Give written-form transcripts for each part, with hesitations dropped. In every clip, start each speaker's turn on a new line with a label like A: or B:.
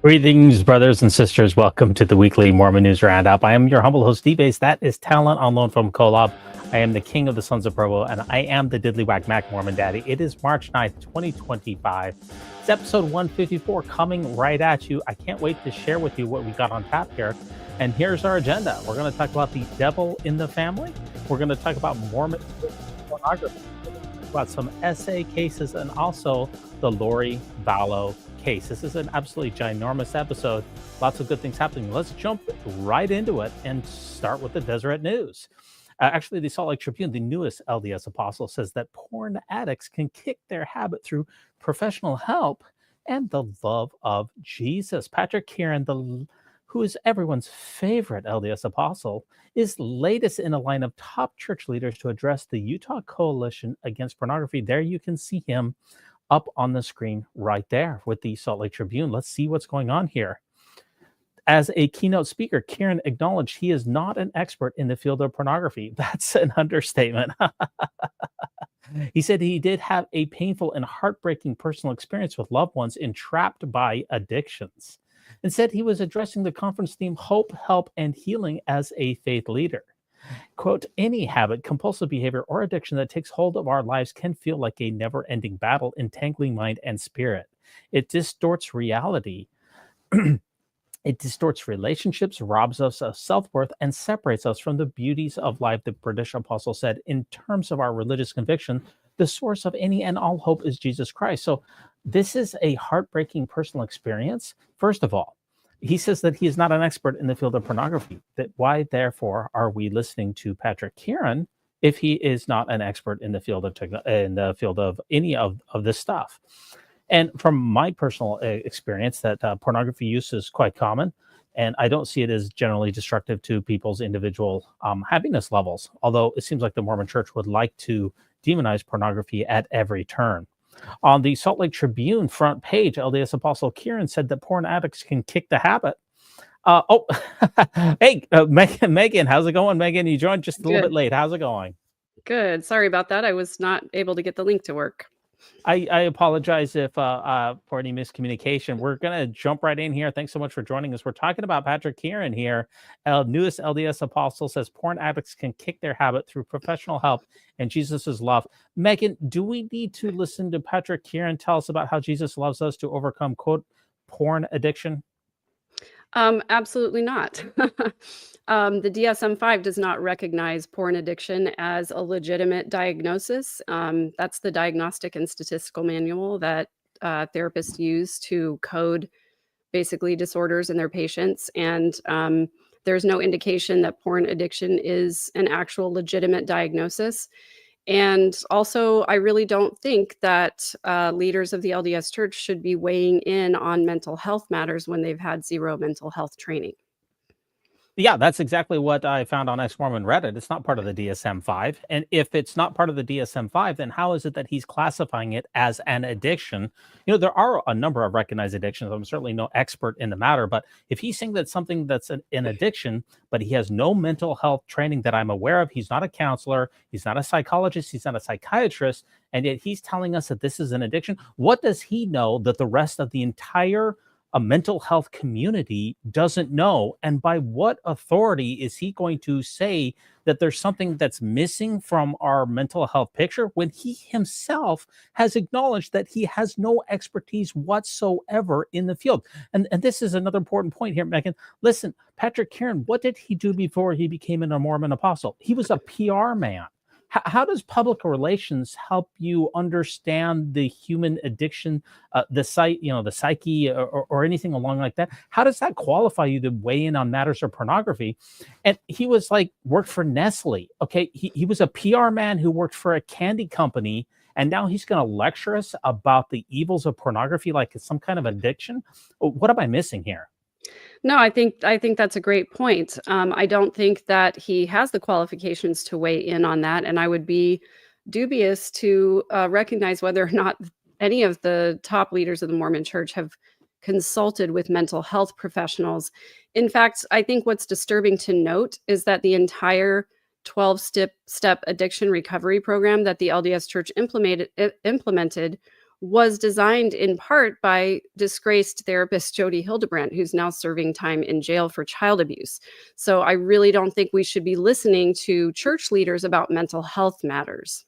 A: Greetings, brothers and sisters. Welcome to the weekly Mormon News Roundup. I am your humble host, D-Base. That is talent on loan from Kolob. I am the king of the sons of Provo, and I am the Diddly Whack Mac Mormon Daddy. It is March 9th, 2025. It's episode 154 coming right at you. I can't wait to share with you what we got on tap here. And here's our agenda. We're going to talk about the devil in the family. We're going to talk about Mormon pornography. We're going to talk about some essay cases and also the Lori Vallow case. This is an absolutely ginormous episode. Lots of good things happening. Let's jump right into it and start with the Deseret News. Actually, the Salt Lake Tribune, the newest LDS apostle, says that porn addicts can kick their habit through professional help and the love of Jesus. Patrick Kieran, who is everyone's favorite LDS apostle, is latest in a line of top church leaders to address the Utah Coalition Against Pornography. There you can see him up on the screen right there with the Salt Lake Tribune. Let's see what's going on here. As a keynote speaker, Kieran acknowledged he is not an expert in the field of pornography. That's an understatement. He said he did have a painful and heartbreaking personal experience with loved ones entrapped by addictions, and said he was addressing the conference theme, Hope, Help, and Healing as a faith leader. Quote, any habit, compulsive behavior, or addiction that takes hold of our lives can feel like a never-ending battle, entangling mind and spirit. It distorts reality. It distorts relationships, robs us of self-worth, and separates us from the beauties of life. The British apostle said, in terms of our religious conviction, the source of any and all hope is Jesus Christ. So this is a heartbreaking personal experience. First of all, he says that he is not an expert in the field of pornography. That why, therefore, are we listening to Patrick Kieran if he is not an expert in the field of any of this stuff? And from my personal experience, that pornography use is quite common, and I don't see it as generally destructive to people's individual happiness levels. Although it seems like the Mormon Church would like to demonize pornography at every turn. On the Salt Lake Tribune front page, LDS Apostle Kieran said that porn addicts can kick the habit. Hey, Megan, how's it going, Megan? You joined just a little bit late. How's it going?
B: Good. Sorry about that. I was not able to get the link to work.
A: I apologize if for any miscommunication. We're going to jump right in here. Thanks so much for joining us. We're talking about Patrick Kieran here. Newest LDS apostle says porn addicts can kick their habit through professional help and Jesus' love. Megan, do we need to listen to Patrick Kieran tell us about how Jesus loves us to overcome, quote, porn addiction?
B: Absolutely not. The DSM-5 does not recognize porn addiction as a legitimate diagnosis. That's the Diagnostic and Statistical Manual that therapists use to code basically disorders in their patients. And there's no indication that porn addiction is an actual legitimate diagnosis. And also, I really don't think that leaders of the LDS Church should be weighing in on mental health matters when they've had zero mental health training.
A: Yeah, that's exactly what I found on Ex-Mormon Reddit. It's not part of the DSM-5. And if it's not part of the DSM-5, then how is it that he's classifying it as an addiction? You know, there are a number of recognized addictions. I'm certainly no expert in the matter, but if he's saying that something that's an addiction, but he has no mental health training that I'm aware of, he's not a counselor, he's not a psychologist, he's not a psychiatrist, and yet he's telling us that this is an addiction. What does he know that the rest of the entire a mental health community doesn't know? And by what authority is he going to say that there's something that's missing from our mental health picture when he himself has acknowledged that he has no expertise whatsoever in the field? And this is another important point here, Megan. Listen, Patrick Kieran, what did he do before he became a Mormon apostle? He was a PR man. How does public relations help you understand the human addiction, the psyche, or anything along like that? How does that qualify you to weigh in on matters of pornography? And he was worked for Nestle. Okay, he was a PR man who worked for a candy company, and now he's going to lecture us about the evils of pornography like it's some kind of addiction. What am I missing here?
B: No, I think that's a great point. I don't think that he has the qualifications to weigh in on that, and I would be dubious to recognize whether or not any of the top leaders of the Mormon Church have consulted with mental health professionals. In fact, I think what's disturbing to note is that the entire 12-step addiction recovery program that the LDS Church implemented was designed in part by disgraced therapist Jody Hildebrandt, who's now serving time in jail for child abuse. So I really don't think we should be listening to church leaders about mental health matters.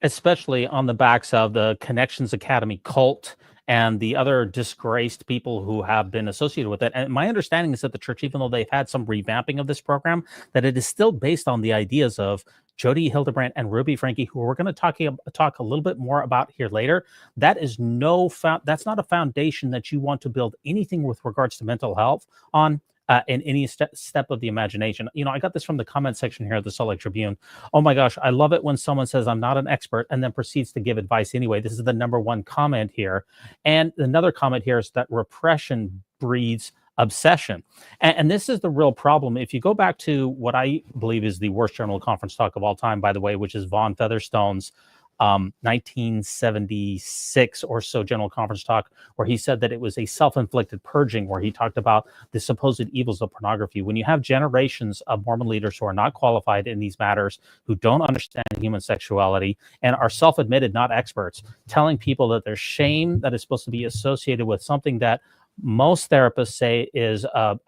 A: Especially on the backs of the Connections Academy cult and the other disgraced people who have been associated with it. And my understanding is that the church, even though they've had some revamping of this program, that it is still based on the ideas of Jody Hildebrandt and Ruby Franke, who we're going to talk a little bit more about here later. That is that's not a foundation that you want to build anything with regards to mental health on. In any step of the imagination. You know, I got this from the comment section here at the Salt Lake Tribune. Oh my gosh, I love it when someone says I'm not an expert and then proceeds to give advice anyway. This is the number one comment here. And another comment here is that repression breeds obsession. And this is the real problem. If you go back to what I believe is the worst General Conference talk of all time, by the way, which is Vaughn Featherstone's 1976 or so General Conference talk, where he said that it was a self-inflicted purging, where he talked about the supposed evils of pornography. When you have generations of Mormon leaders who are not qualified in these matters, who don't understand human sexuality, and are self-admitted not experts, telling people that there's shame that is supposed to be associated with something that most therapists say is a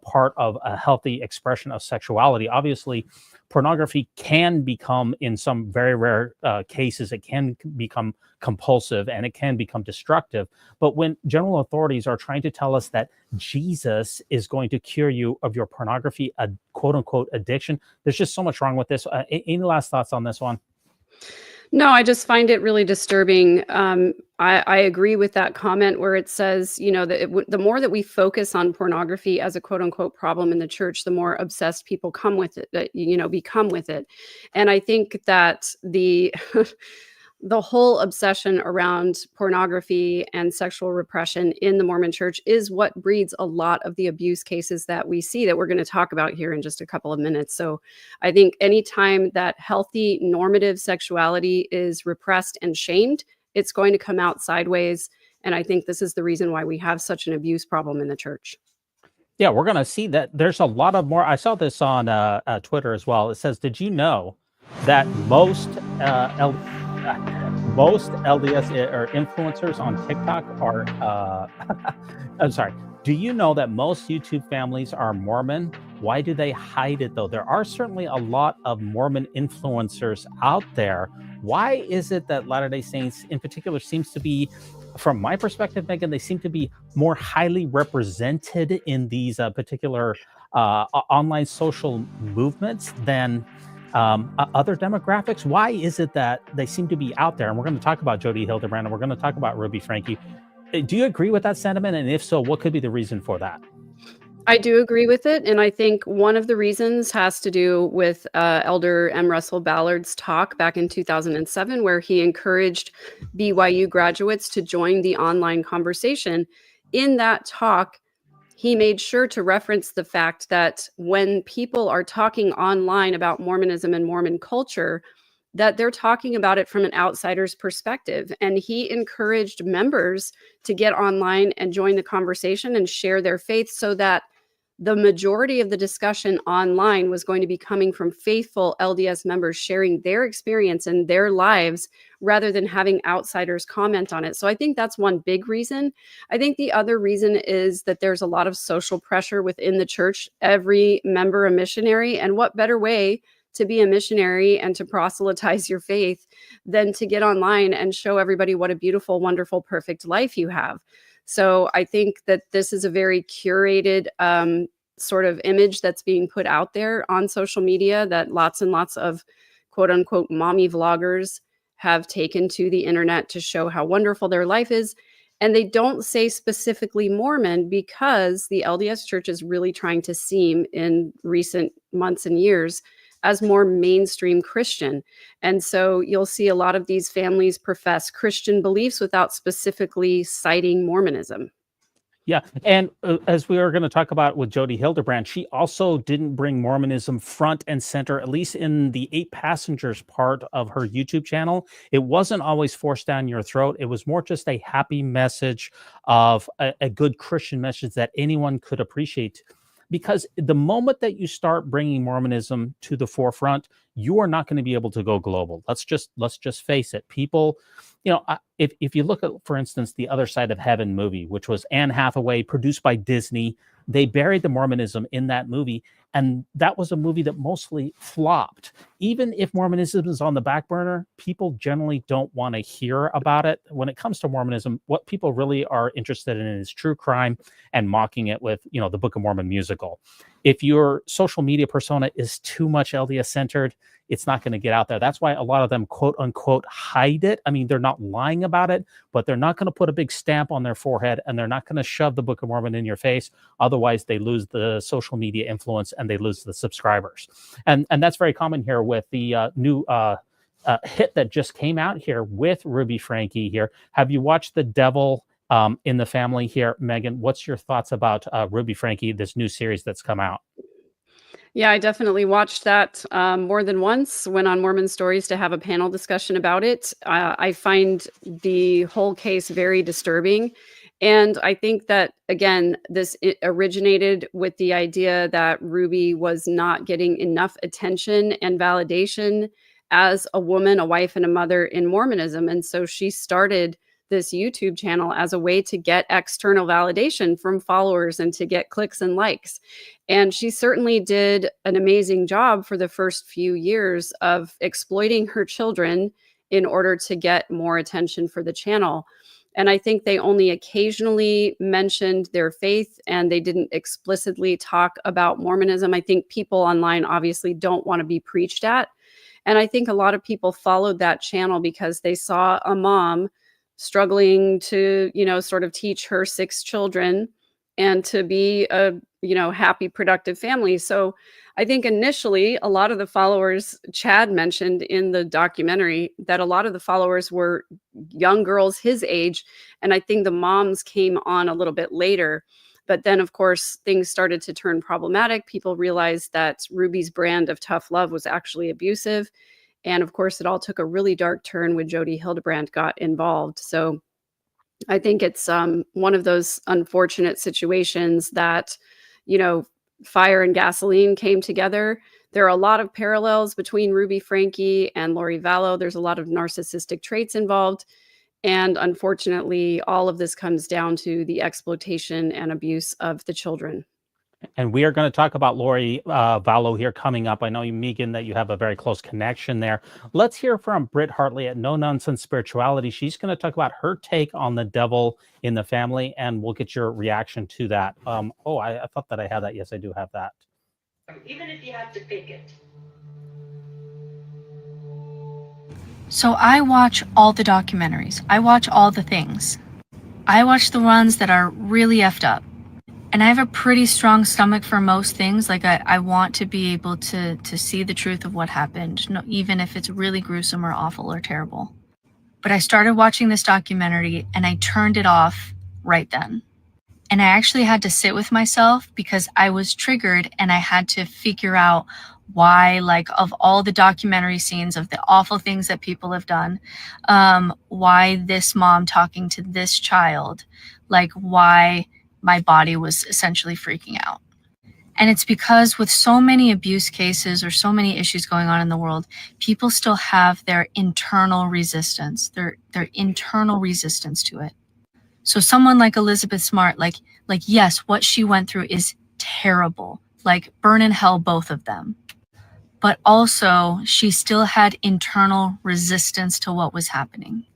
A: part of a healthy expression of sexuality. Obviously, pornography can become, in some very rare cases, it can become compulsive and it can become destructive. But when general authorities are trying to tell us that Jesus is going to cure you of your pornography, quote unquote, addiction, there's just so much wrong with this. Any last thoughts on this one?
B: No, I just find it really disturbing. I agree with that comment where it says, you know, that the more that we focus on pornography as a quote unquote problem in the church, the more obsessed people become with it. And I think that the the whole obsession around pornography and sexual repression in the Mormon church is what breeds a lot of the abuse cases that we see, that we're going to talk about here in just a couple of minutes. So I think anytime that healthy normative sexuality is repressed and shamed, it's going to come out sideways. And I think this is the reason why we have such an abuse problem in the church.
A: Yeah, we're going to see that there's a lot of more. I saw this on Twitter as well. It says, did you know that most LDS or influencers on TikTok are, I'm sorry. Do you know that most YouTube families are Mormon? Why do they hide it though? There are certainly a lot of Mormon influencers out there. Why is it that Latter-day Saints in particular seems to be, from my perspective, Megan, they seem to be more highly represented in these particular online social movements than other demographics? Why is it that they seem to be out there? And we're going to talk about Jody Hildebrandt, and we're going to talk about Ruby Franke. Do you agree with that sentiment? And if so, what could be the reason for that?
B: I do agree with it. And I think one of the reasons has to do with Elder M. Russell Ballard's talk back in 2007, where he encouraged BYU graduates to join the online conversation. In that talk, he made sure to reference the fact that when people are talking online about Mormonism and Mormon culture, that they're talking about it from an outsider's perspective. And he encouraged members to get online and join the conversation and share their faith, so that the majority of the discussion online was going to be coming from faithful LDS members sharing their experience and their lives, rather than having outsiders comment on it. So I think that's one big reason. I think the other reason is that there's a lot of social pressure within the church. Every member a missionary, and what better way to be a missionary and to proselytize your faith than to get online and show everybody what a beautiful, wonderful, perfect life you have. So I think that this is a very curated sort of image that's being put out there on social media, that lots and lots of quote unquote mommy vloggers have taken to the internet to show how wonderful their life is. And they don't say specifically Mormon, because the LDS Church is really trying to seem in recent months and years as more mainstream Christian. And so you'll see a lot of these families profess Christian beliefs without specifically citing Mormonism.
A: Yeah. And as we are going to talk about with Jody Hildebrandt, she also didn't bring Mormonism front and center, at least in the 8 Passengers part of her YouTube channel. It wasn't always forced down your throat. It was more just a happy message of a good Christian message that anyone could appreciate. because the moment that you start bringing Mormonism to the forefront, you are not going to be able to go global. Let's just face it. People, if you look at, for instance, the Other Side of Heaven movie, which was Anne Hathaway, produced by Disney, they buried the Mormonism in that movie, and that was a movie that mostly flopped. Even if Mormonism is on the back burner, people generally don't want to hear about it. When it comes to Mormonism, what people really are interested in is true crime and mocking it with, the Book of Mormon musical. If your social media persona is too much LDS centered, it's not going to get out there. That's why a lot of them, quote unquote, hide it. I mean, they're not lying about it, but they're not going to put a big stamp on their forehead, and they're not going to shove the Book of Mormon in your face. Otherwise, they lose the social media influence and they lose the subscribers. And that's very common here with the new hit that just came out here with Ruby Franke here. Have you watched The Devil in the Family here, Megan? What's your thoughts about Ruby Franke, this new series that's come out?
B: Yeah, I definitely watched that more than once. Went on Mormon Stories to have a panel discussion about it. I find the whole case very disturbing. And I think that, again, it originated with the idea that Ruby was not getting enough attention and validation as a woman, a wife, and a mother in Mormonism. And so she started this YouTube channel as a way to get external validation from followers and to get clicks and likes. And she certainly did an amazing job for the first few years of exploiting her children in order to get more attention for the channel. And I think they only occasionally mentioned their faith, and they didn't explicitly talk about Mormonism. I think people online obviously don't want to be preached at. And I think a lot of people followed that channel because they saw a mom struggling to, sort of teach her 6 children and to be a, happy, productive family. So I think initially a lot of the followers, Chad mentioned in the documentary, that a lot of the followers were young girls his age. And I think the moms came on a little bit later. But then, of course, things started to turn problematic. People realized that Ruby's brand of tough love was actually abusive. And of course, it all took a really dark turn when Jody Hildebrandt got involved. So I think it's one of those unfortunate situations that, fire and gasoline came together. There are a lot of parallels between Ruby Franke and Lori Vallow. There's a lot of narcissistic traits involved. And unfortunately, all of this comes down to the exploitation and abuse of the children.
A: And we are going to talk about Lori Vallow here coming up. I know, Megan, that you have a very close connection there. Let's hear from Britt Hartley at No Nonsense Spirituality. She's going to talk about her take on the devil in the family, and we'll get your reaction to that. I thought that I had that. Yes, I do have that.
C: Even if you have to fake it.
D: So I watch all the documentaries. I watch all the things. I watch the ones that are really effed up. And I have a pretty strong stomach for most things. Like I want to be able to see the truth of what happened, even if it's really gruesome or awful or terrible. But I started watching this documentary and I turned it off right then. And I actually had to sit with myself because I was triggered and I had to figure out why, like, of all the documentary scenes of the awful things that people have done, why this mom talking to this child, like why my body was essentially freaking out. And it's because with so many abuse cases or so many issues going on in the world, people still have their internal resistance, their internal resistance to it. So someone like Elizabeth Smart, like yes, what she went through is terrible, like burn in hell, both of them. But also she still had internal resistance to what was happening.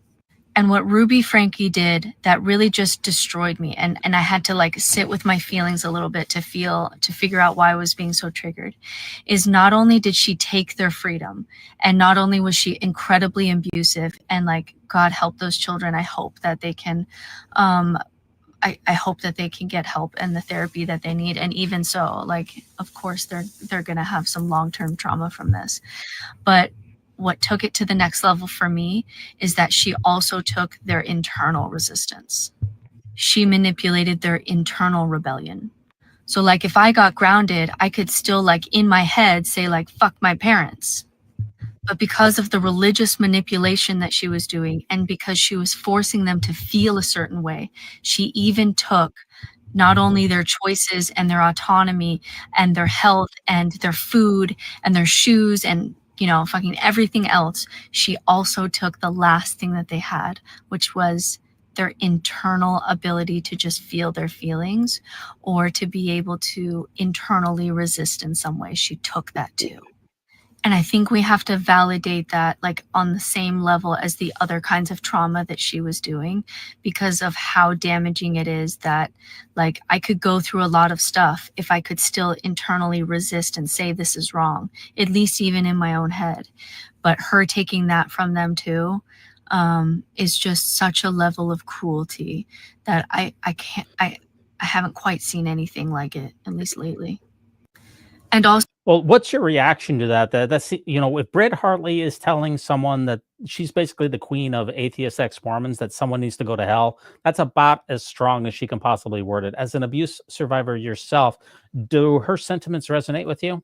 D: And what Ruby Franke did, that really just destroyed me. And I had to like sit with my feelings a little bit to figure out why I was being so triggered, is not only did she take their freedom, and not only was she incredibly abusive, and like, God help those children. I hope that they can, I hope that they can get help and the therapy that they need. And even so, like, of course, they're going to have some long-term trauma from this. But what took it to the next level for me is that she also took their internal resistance. She manipulated their internal rebellion. So like if I got grounded, I could still like in my head say like, fuck my parents. But because of the religious manipulation that she was doing, and because she was forcing them to feel a certain way, she even took not only their choices and their autonomy and their health and their food and their shoes and, you know, fucking everything else. She also took the last thing that they had, which was their internal ability to just feel their feelings or to be able to internally resist in some way. She took that too. And I think we have to validate that like on the same level as the other kinds of trauma that she was doing, because of how damaging it is that like I could go through a lot of stuff if I could still internally resist and say this is wrong, at least even in my own head. But her taking that from them too is just such a level of cruelty that I haven't quite seen anything like it, at least lately. And also,
A: Well, what's your reaction to that? That's, you know, if Britt Hartley is telling someone that she's basically the queen of atheist ex-Mormons, that someone needs to go to hell, that's about as strong as she can possibly word it. As an abuse survivor yourself, do her sentiments resonate with you?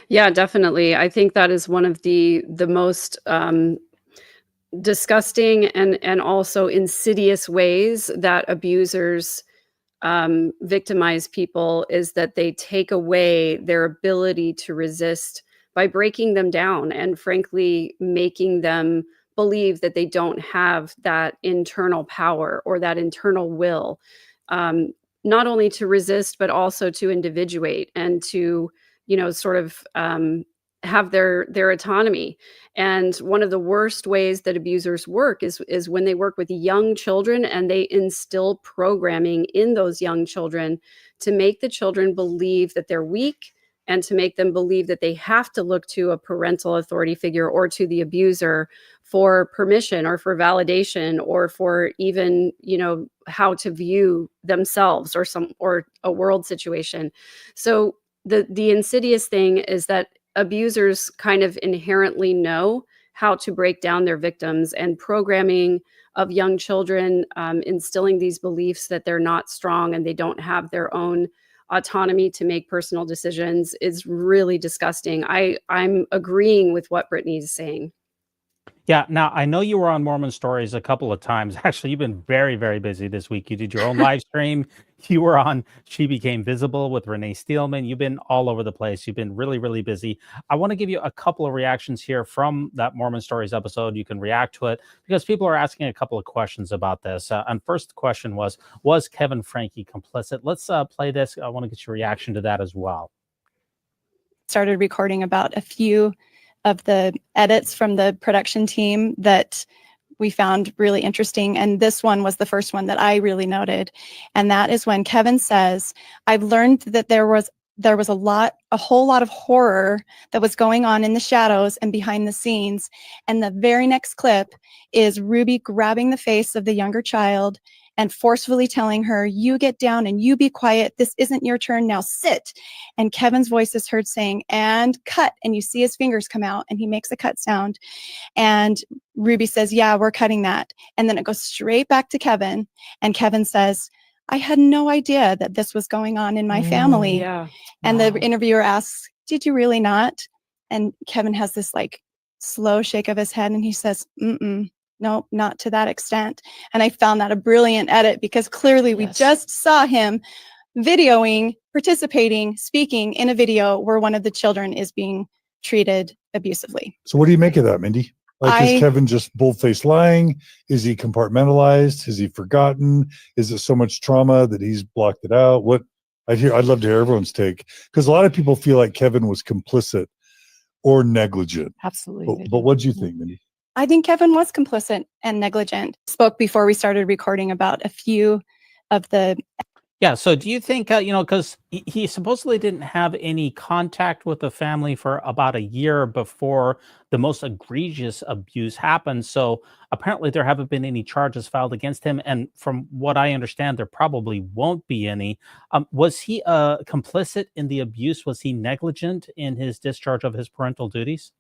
B: Yeah, definitely. I think that is one of the most disgusting and also insidious ways that abusers victimize people, is that they take away their ability to resist by breaking them down and frankly making them believe that they don't have that internal power or that internal will, um, not only to resist but also to individuate and to, you know, sort of have their autonomy. And one of the worst ways that abusers work is when they work with young children and they instill programming in those young children to make the children believe that they're weak and to make them believe that they have to look to a parental authority figure or to the abuser for permission or for validation or for even, you know, how to view themselves or a world situation. So the insidious thing is that abusers kind of inherently know how to break down their victims, and programming of young children, instilling these beliefs that they're not strong and they don't have their own autonomy to make personal decisions is really disgusting. I'm agreeing with what Brittany is saying.
A: Yeah. Now, I know you were on Mormon Stories a couple of times. Actually, you've been very, very busy this week. You did your own live stream. You were on She Became Visible with Renee Steelman. You've been all over the place. You've been really, really busy. I want to give you a couple of reactions here from that Mormon Stories episode. You can react to it because people are asking a couple of questions about this. And first question was Kevin Franke complicit? Let's play this. I want to get your reaction to that as well.
E: Started recording about a few of the edits from the production team that we found really interesting. And this one was the first one that I really noted. And that is when Kevin says, I've learned that there was a whole lot of horror that was going on in the shadows and behind the scenes. And the very next clip is Ruby grabbing the face of the younger child and forcefully telling her, you get down and you be quiet. This isn't your turn. Now sit. And Kevin's voice is heard saying, and cut. And you see his fingers come out and he makes a cut sound. And Ruby says, yeah, we're cutting that. And then it goes straight back to Kevin. And Kevin says, I had no idea that this was going on in my family.
B: Yeah.
E: And
B: Wow.
E: the interviewer asks, did you really not? And Kevin has this like slow shake of his head and he says, no, not to that extent. And I found that a brilliant edit because clearly we just saw him videoing, participating, speaking in a video where one of the children is being treated abusively.
F: So what do you make of that, Mindy? Like, is Kevin just bold-faced lying? Is he compartmentalized? Has he forgotten? Is it so much trauma that he's blocked it out? I'd love to hear everyone's take, because a lot of people feel like Kevin was complicit or negligent.
E: Absolutely.
F: But what do you think, Mindy?
E: I think Kevin was complicit and negligent. Spoke before we started recording about a few of the.
A: Yeah. So do you think, you know, because he supposedly didn't have any contact with the family for about a year before the most egregious abuse happened. So apparently there haven't been any charges filed against him. And from what I understand, there probably won't be any. Was he complicit in the abuse? Was he negligent in his discharge of his parental duties?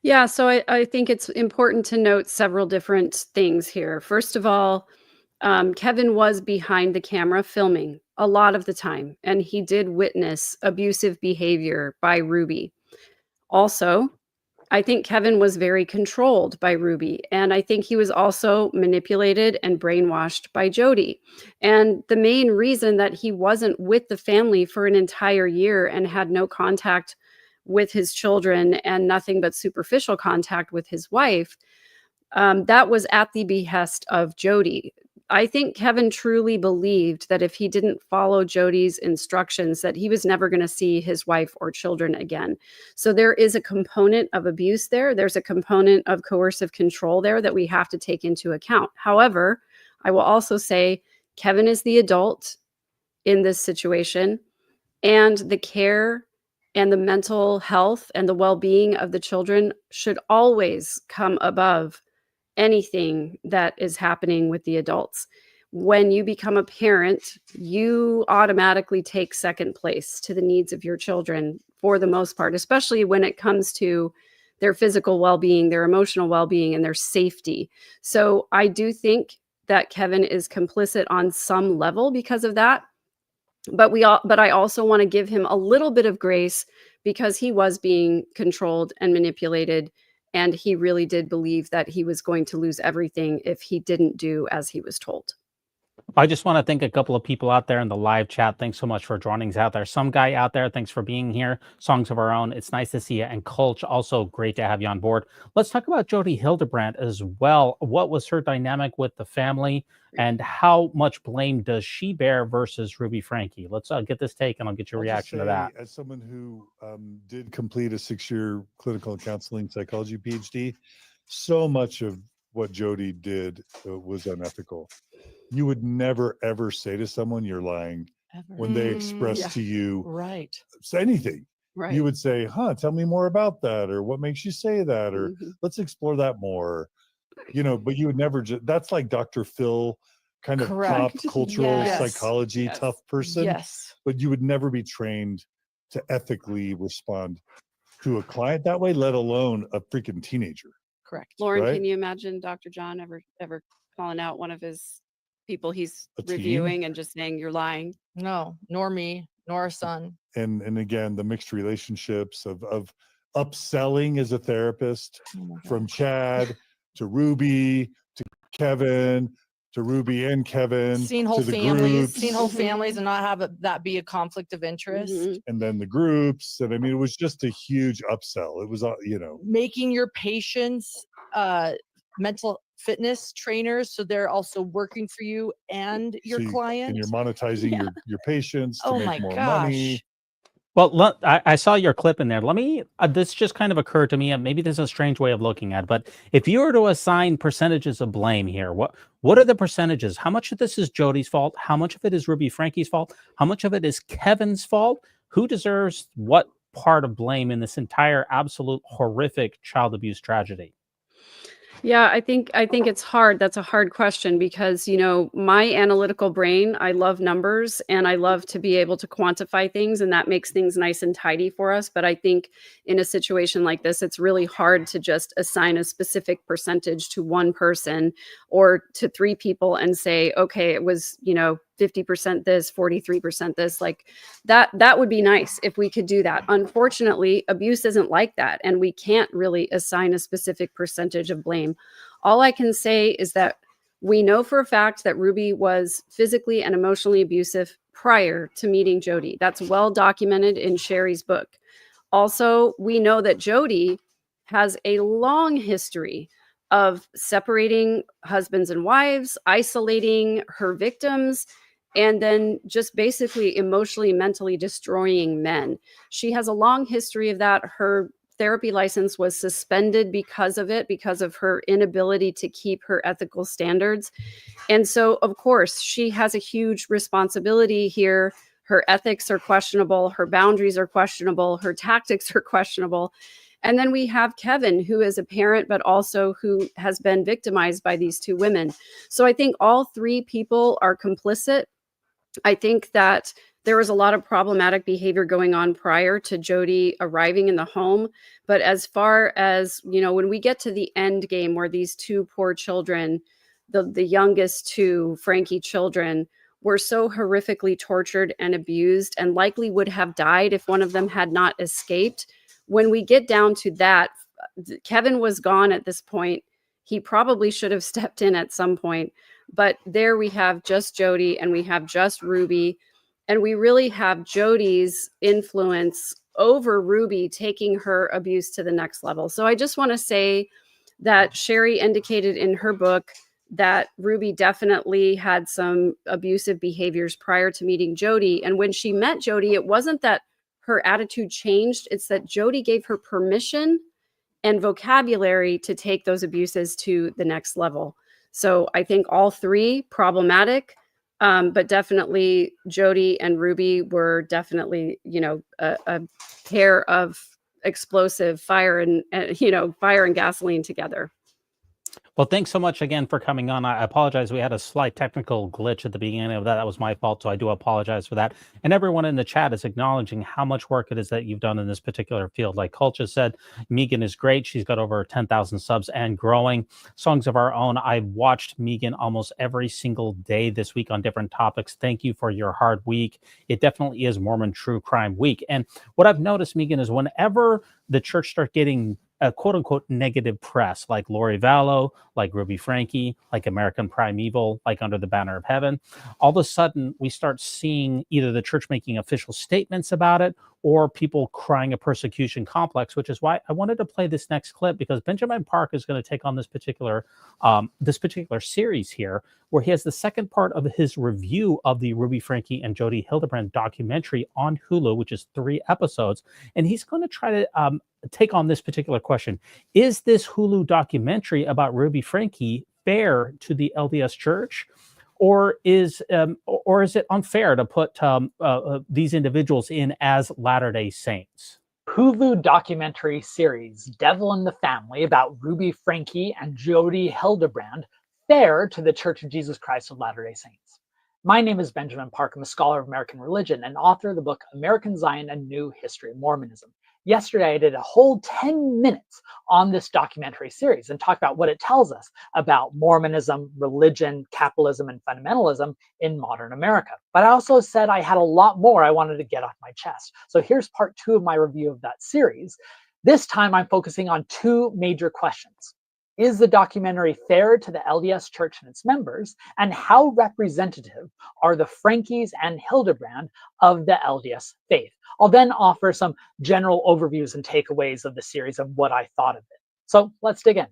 B: Yeah, so I think it's important to note several different things here. First of all, Kevin was behind the camera filming a lot of the time, and he did witness abusive behavior by Ruby. Also, I think Kevin was very controlled by Ruby, and I think he was also manipulated and brainwashed by Jody. And the main reason that he wasn't with the family for an entire year and had no contact with his children and nothing but superficial contact with his wife, that was at the behest of Jody. I think Kevin truly believed that if he didn't follow Jody's instructions, that he was never going to see his wife or children again. So there is a component of abuse there. There's a component of coercive control there that we have to take into account. However, I will also say Kevin is the adult in this situation, and the care and the mental health and the well-being of the children should always come above anything that is happening with the adults. When you become a parent, you automatically take second place to the needs of your children for the most part, especially when it comes to their physical well-being, their emotional well-being, and their safety. So I do think that Kevin is complicit on some level because of that. But I also want to give him a little bit of grace because he was being controlled and manipulated. And he really did believe that he was going to lose everything if he didn't do as he was told.
A: I just want to thank a couple of people out there in the live chat. Thanks so much for joining us out there. Some guy out there, thanks for being here. Songs of Our Own, it's nice to see you. And Colch, also great to have you on board. Let's talk about Jody Hildebrandt as well. What was her dynamic with the family, and how much blame does she bear versus Ruby Franke? Let's get this take, and I'll get your reaction to that.
F: As someone who did complete a 6-year clinical counseling psychology PhD, so much of what Jody did was unethical. You would never, ever say to someone you're lying when they express to you say anything.
B: Right.
F: You would say, tell me more about that, or what makes you say that, or let's explore that more. But you would never that's like Dr. Phil, kind of pop cultural psychology, tough person.
G: Yes.
F: But you would never be trained to ethically respond to a client that way, let alone a freaking teenager.
G: Correct.
B: Lauren,
F: right?
B: can you imagine Dr. John ever calling out one of his people he's
F: A teen?
B: reviewing and just saying you're lying?
G: No, nor me, nor our son.
F: And again, the mixed relationships of upselling as a therapist,
G: Oh my
F: from
G: gosh.
F: Chad to Ruby to Kevin to Ruby and Kevin
G: Seen
F: to
G: whole
F: the
G: families,
F: groups,
G: seen whole families, and not have that be a conflict of interest.
B: Mhm.
F: and then the groups. And I mean, it was just a huge upsell. It was,
G: Making your patients mental fitness trainers, so they're also working for you and your
F: so
G: client.
F: and you're monetizing your patients to
G: Oh
F: make
G: my
F: more
G: gosh.
F: money.
A: Well, I saw your clip in there. Let me, this just kind of occurred to me, and maybe this is a strange way of looking at it, but if you were to assign percentages of blame here, what are the percentages? How much of this is Jody's fault? How much of it is Ruby Franke's fault? How much of it is Kevin's fault? Who deserves what part of blame in this entire absolute horrific child abuse tragedy?
B: Yeah, I think it's hard. That's a hard question because, my analytical brain, I love numbers and I love to be able to quantify things, and that makes things nice and tidy for us. But I think in a situation like this, it's really hard to just assign a specific percentage to one person or to 3 people and say, okay, it was, 50% this, 43% this. Like that would be nice if we could do that. Unfortunately, abuse isn't like that, and we can't really assign a specific percentage of blame. All I can say is that we know for a fact that Ruby was physically and emotionally abusive prior to meeting Jody. That's well documented in Sherry's book. Also, we know that Jody has a long history of separating husbands and wives, isolating her victims, and then just basically emotionally, mentally destroying men. She has a long history of that. Her therapy license was suspended because of it, because of her inability to keep her ethical standards. And so, of course, she has a huge responsibility here. Her ethics are questionable. Her boundaries are questionable. Her tactics are questionable. And then we have Kevin, who is a parent, but also who has been victimized by these 2 women. So I think all 3 people are complicit. I think that there was a lot of problematic behavior going on prior to Jody arriving in the home. But as far as, when we get to the end game where these 2 poor children, the youngest 2 Franke children, were so horrifically tortured and abused and likely would have died if one of them had not escaped. When we get down to that, Kevin was gone at this point. He probably should have stepped in at some point, but there we have just Jody and we have just Ruby, and we really have Jody's influence over Ruby taking her abuse to the next level. So I just want to say that Sherry indicated in her book that Ruby definitely had some abusive behaviors prior to meeting Jody. And when she met Jody, it wasn't that her attitude changed, it's that Jody gave her permission and vocabulary to take those abuses to the next level. So I think all three problematic, but definitely Jody and Ruby were definitely, a pair of explosive fire and gasoline together.
A: Well, thanks so much again for coming on. I apologize. We had a slight technical glitch at the beginning of that. That was my fault, so I do apologize for that. And everyone in the chat is acknowledging how much work it is that you've done in this particular field. Like Culture said, Megan is great. She's got over 10,000 subs and growing. Songs of Our Own. I watched Megan almost every single day this week on different topics. Thank you for your hard week. It definitely is Mormon True Crime Week. And what I've noticed, Megan, is whenever the church starts getting a quote unquote negative press, like Lori Vallow, like Ruby Franke, like American Primeval, like Under the Banner of Heaven, all of a sudden we start seeing either the church making official statements about it or people crying a persecution complex, which is why I wanted to play this next clip, because Benjamin Park is going to take on this particular series here, where he has the second part of his review of the Ruby Franke and Jody Hildebrand documentary on Hulu, which is 3 episodes. And he's going to try to take on this particular question. Is this Hulu documentary about Ruby Franke fair to the LDS Church? Or is it unfair to put these individuals in as Latter-day Saints?
H: Hulu documentary series Devil in the Family about Ruby Franke and Jody Hildebrand fair to the Church of Jesus Christ of Latter-day Saints? My name is Benjamin Park. I'm a scholar of American religion and author of the book American Zion: A New History of Mormonism. Yesterday, I did a whole 10 minutes on this documentary series and talked about what it tells us about Mormonism, religion, capitalism, and fundamentalism in modern America. But I also said I had a lot more I wanted to get off my chest. So here's part 2 of my review of that series. This time, I'm focusing on 2 major questions. Is the documentary fair to the LDS Church and its members? And how representative are the Frankes and Hildebrand of the LDS faith? I'll then offer some general overviews and takeaways of the series of what I thought of it. So let's dig in.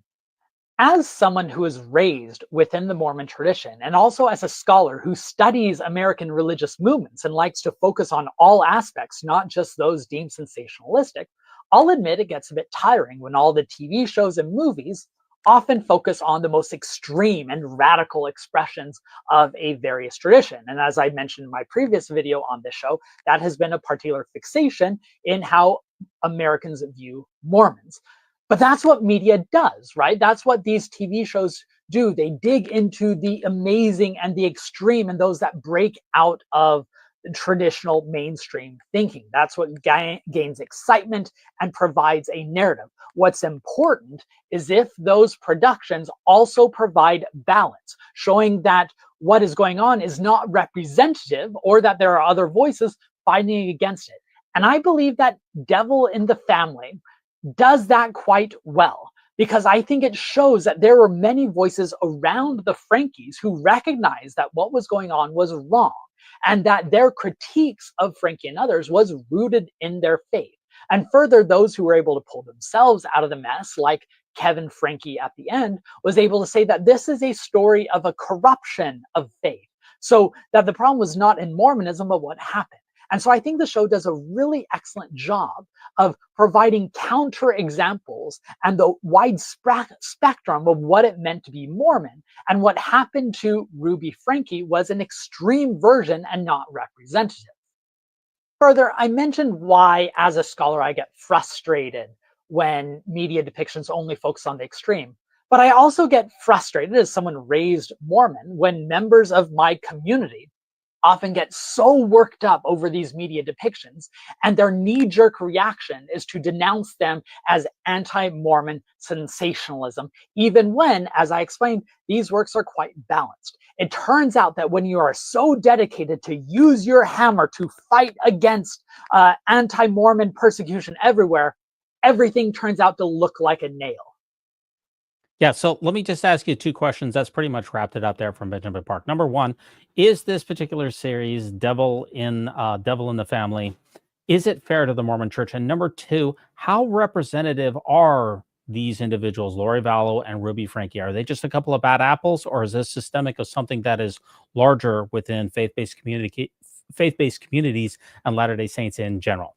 H: As someone who is raised within the Mormon tradition, and also as a scholar who studies American religious movements and likes to focus on all aspects, not just those deemed sensationalistic, I'll admit it gets a bit tiring when all the TV shows and movies often focus on the most extreme and radical expressions of a various tradition. And as I mentioned in my previous video on this show, that has been a particular fixation in how Americans view Mormons. But that's what media does, right? That's what these TV shows do. They dig into the amazing and the extreme and those that break out of traditional mainstream thinking. That's what gains excitement and provides a narrative. What's important is if those productions also provide balance, showing that what is going on is not representative or that there are other voices fighting against it. And I believe that Devil in the Family does that quite well, because I think it shows that there were many voices around the Frankes who recognized that what was going on was wrong, and that their critiques of Franke and others was rooted in their faith. And further, those who were able to pull themselves out of the mess, like Kevin Franke at the end, was able to say that this is a story of a corruption of faith. So that the problem was not in Mormonism, but what happened. And so I think the show does a really excellent job of providing counter examples and the wide spectrum of what it meant to be Mormon. And what happened to Ruby Franke was an extreme version and not representative. Further, I mentioned why, as a scholar, I get frustrated when media depictions only focus on the extreme. But I also get frustrated as someone raised Mormon when members of my community often get so worked up over these media depictions, and their knee-jerk reaction is to denounce them as anti-Mormon sensationalism, even when, as I explained, these works are quite balanced. It turns out that when you are so dedicated to use your hammer to fight against anti-Mormon persecution everywhere, everything turns out to look like a nail.
A: Yeah, so let me just ask you two questions. That's pretty much wrapped it up there from Benjamin Park. Number one, is this particular series, Devil in the Family, is it fair to the Mormon Church? And number two, how representative are these individuals, Lori Vallow and Ruby Franke? Are they just a couple of bad apples, or is this systemic of something that is larger within faith-based communities and Latter-day Saints in general?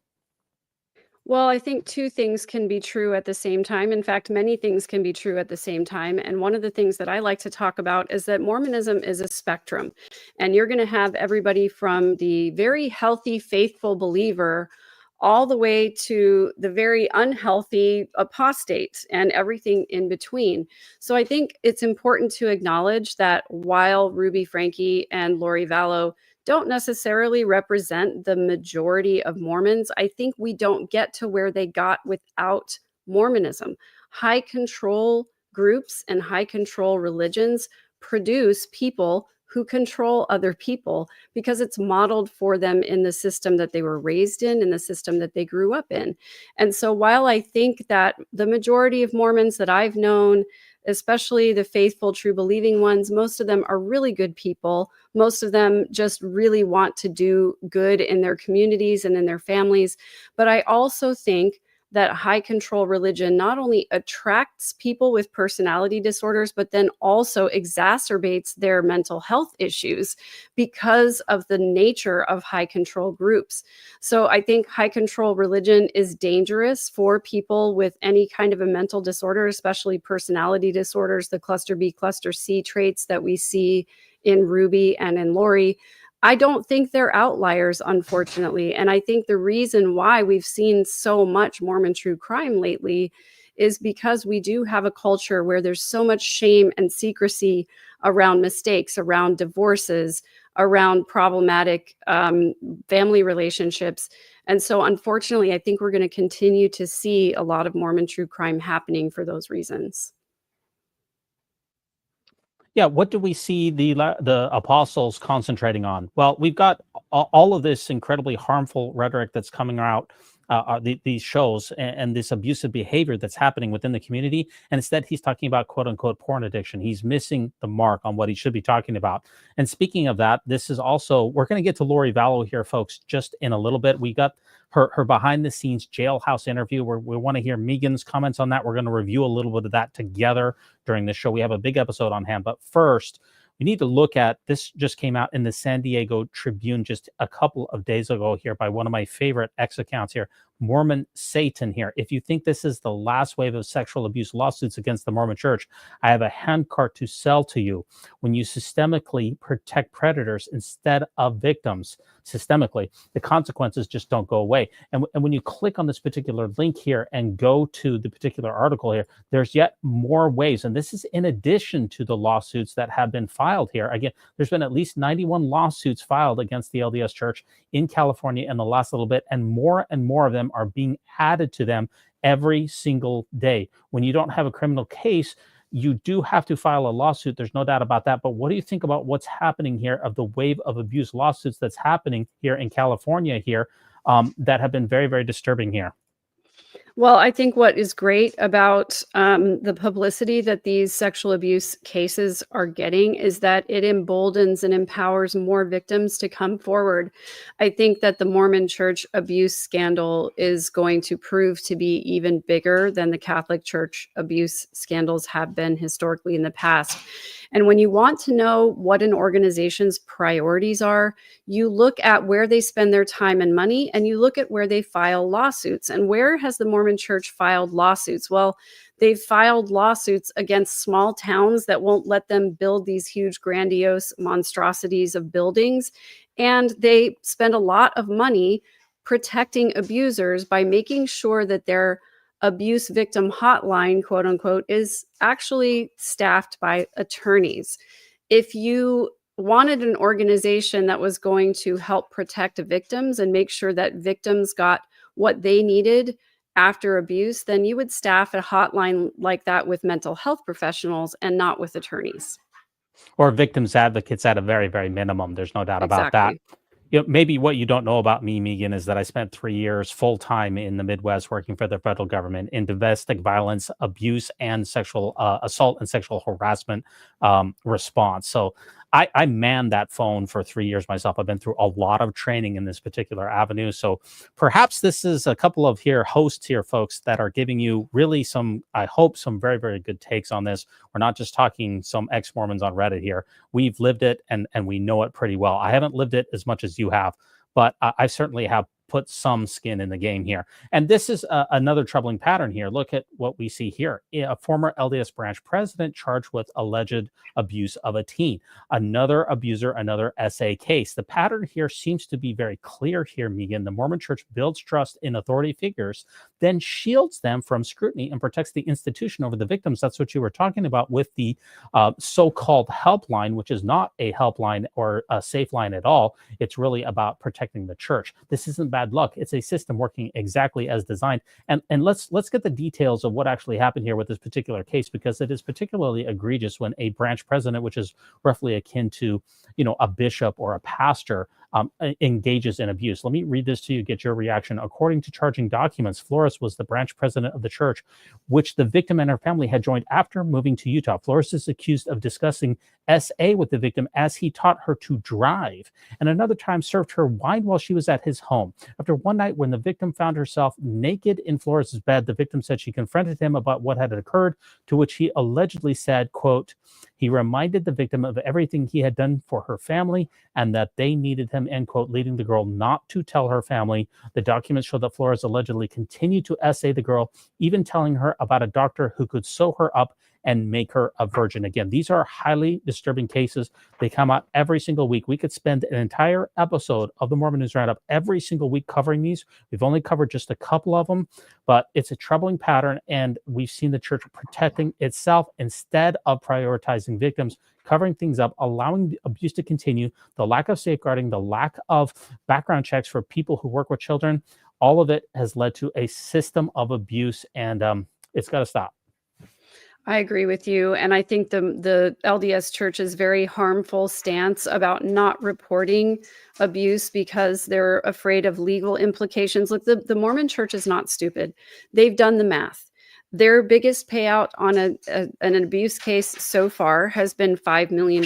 B: Well, I think two things can be true at the same time. In fact, many things can be true at the same time. And one of the things that I like to talk about is that Mormonism is a spectrum. And you're going to have everybody from the very healthy, faithful believer all the way to the very unhealthy apostate and everything in between. So I think it's important to acknowledge that while Ruby Franke and Lori Vallow don't necessarily represent the majority of Mormons, I think we don't get to where they got without Mormonism. High control groups and high control religions produce people who control other people because it's modeled for them in the system that they were raised in the system that they grew up in. And so while I think that the majority of Mormons that I've known, especially the faithful, true believing ones, most of them are really good people. Most of them just really want to do good in their communities and in their families. But I also think that high control religion not only attracts people with personality disorders, but then also exacerbates their mental health issues because of the nature of high control groups. So I think high control religion is dangerous for people with any kind of a mental disorder, especially personality disorders, the cluster B, cluster C traits that we see in Ruby and in Lori. I don't think they're outliers, unfortunately. And I think the reason why we've seen so much Mormon true crime lately is because we do have a culture where there's so much shame and secrecy around mistakes, around divorces, around problematic family relationships. And so, unfortunately, I think we're going to continue to see a lot of Mormon true crime happening for those reasons.
A: Yeah, what do we see the apostles concentrating on? Well, we've got all of this incredibly harmful rhetoric that's coming out, these shows, and this abusive behavior that's happening within the community. And instead, he's talking about quote unquote porn addiction. He's missing the mark on what he should be talking about. And speaking of that, this is also, we're going to get to Lori Vallow here, folks, just in a little bit. We got her behind the scenes jailhouse interview where we want to hear Megan's comments on that. We're going to review a little bit of that together during the show. We have a big episode on hand, but first we need to look at this. Just came out in the San Diego Tribune just a couple of days ago here by one of my favorite X accounts here, Mormon Satan here. If you think this is the last wave of sexual abuse lawsuits against the Mormon Church, I have a handcart to sell to you. When you systemically protect predators instead of victims, systemically, the consequences just don't go away. And when you click on this particular link here and go to the particular article here, there's yet more ways. And this is in addition to the lawsuits that have been filed here. Again, there's been at least 91 lawsuits filed against the LDS Church in California in the last little bit, and more of them are being added to them every single day. When you don't have a criminal case, you do have to file a lawsuit. There's no doubt about that. But what do you think about what's happening here of the wave of abuse lawsuits that's happening here in California here that have been very, very disturbing here?
B: Well, I think what is great about the publicity that these sexual abuse cases are getting is that it emboldens and empowers more victims to come forward. I think that the Mormon Church abuse scandal is going to prove to be even bigger than the Catholic Church abuse scandals have been historically in the past. And when you want to know what an organization's priorities are, you look at where they spend their time and money, and you look at where they file lawsuits. And where has the Mormon Church filed lawsuits? Well, they've filed lawsuits against small towns that won't let them build these huge, grandiose monstrosities of buildings. And they spend a lot of money protecting abusers by making sure that their abuse victim hotline, quote unquote, is actually staffed by attorneys. If you wanted an organization that was going to help protect victims and make sure that victims got what they needed after abuse, then you would staff a hotline like that with mental health professionals and not with attorneys.
A: Or victims advocates at a very, very minimum. There's no doubt about that. maybe what you don't know about me, Megan, is that I spent 3 years full time in the Midwest working for the federal government in domestic violence, abuse, and sexual assault and sexual harassment response. So I manned that phone for 3 years myself. I've been through a lot of training in this particular avenue. So perhaps this is a couple of hosts here, folks, that are giving you really some, I hope, some very, very good takes on this. We're not just talking some ex-Mormons on Reddit here. We've lived it and we know it pretty well. I haven't lived it as much as you have, but I certainly have put some skin in the game here. And this is another troubling pattern here. Look at what we see here. A former LDS branch president charged with alleged abuse of a teen. Another abuser, another SA case. The pattern here seems to be very clear here, Megan. The Mormon Church builds trust in authority figures, then shields them from scrutiny and protects the institution over the victims. That's what you were talking about with the so-called helpline, which is not a helpline or a safe line at all. It's really about protecting the church. This isn't bad luck. It's a system working exactly as designed. And let's get the details of what actually happened here with this particular case, because it is particularly egregious when a branch president, which is roughly akin to, a bishop or a pastor, engages in abuse. Let me read this to you, get your reaction. According to charging documents, Flores was the branch president of the church, which the victim and her family had joined after moving to Utah. Flores is accused of discussing SA with the victim as he taught her to drive, and another time served her wine while she was at his home. After one night when the victim found herself naked in Flores's bed, the victim said she confronted him about what had occurred, to which he allegedly said, quote, he reminded the victim of everything he had done for her family and that they needed him, end quote, leading the girl not to tell her family. The documents show that Flores allegedly continued to SA the girl, even telling her about a doctor who could sew her up and make her a virgin again. These are highly disturbing cases. They come out every single week. We could spend an entire episode of the Mormon News Roundup every single week covering these. We've only covered just a couple of them, but it's a troubling pattern, and we've seen the church protecting itself instead of prioritizing victims, covering things up, allowing the abuse to continue, the lack of safeguarding, the lack of background checks for people who work with children. All of it has led to a system of abuse, and it's got to stop.
B: I agree with you. And I think the LDS Church's very harmful stance about not reporting abuse because they're afraid of legal implications. Look, the Mormon Church is not stupid. They've done the math. Their biggest payout on an abuse case so far has been $5 million.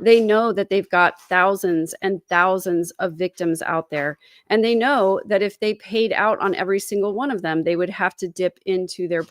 B: They know that they've got thousands and thousands of victims out there. And they know that if they paid out on every single one of them, they would have to dip into their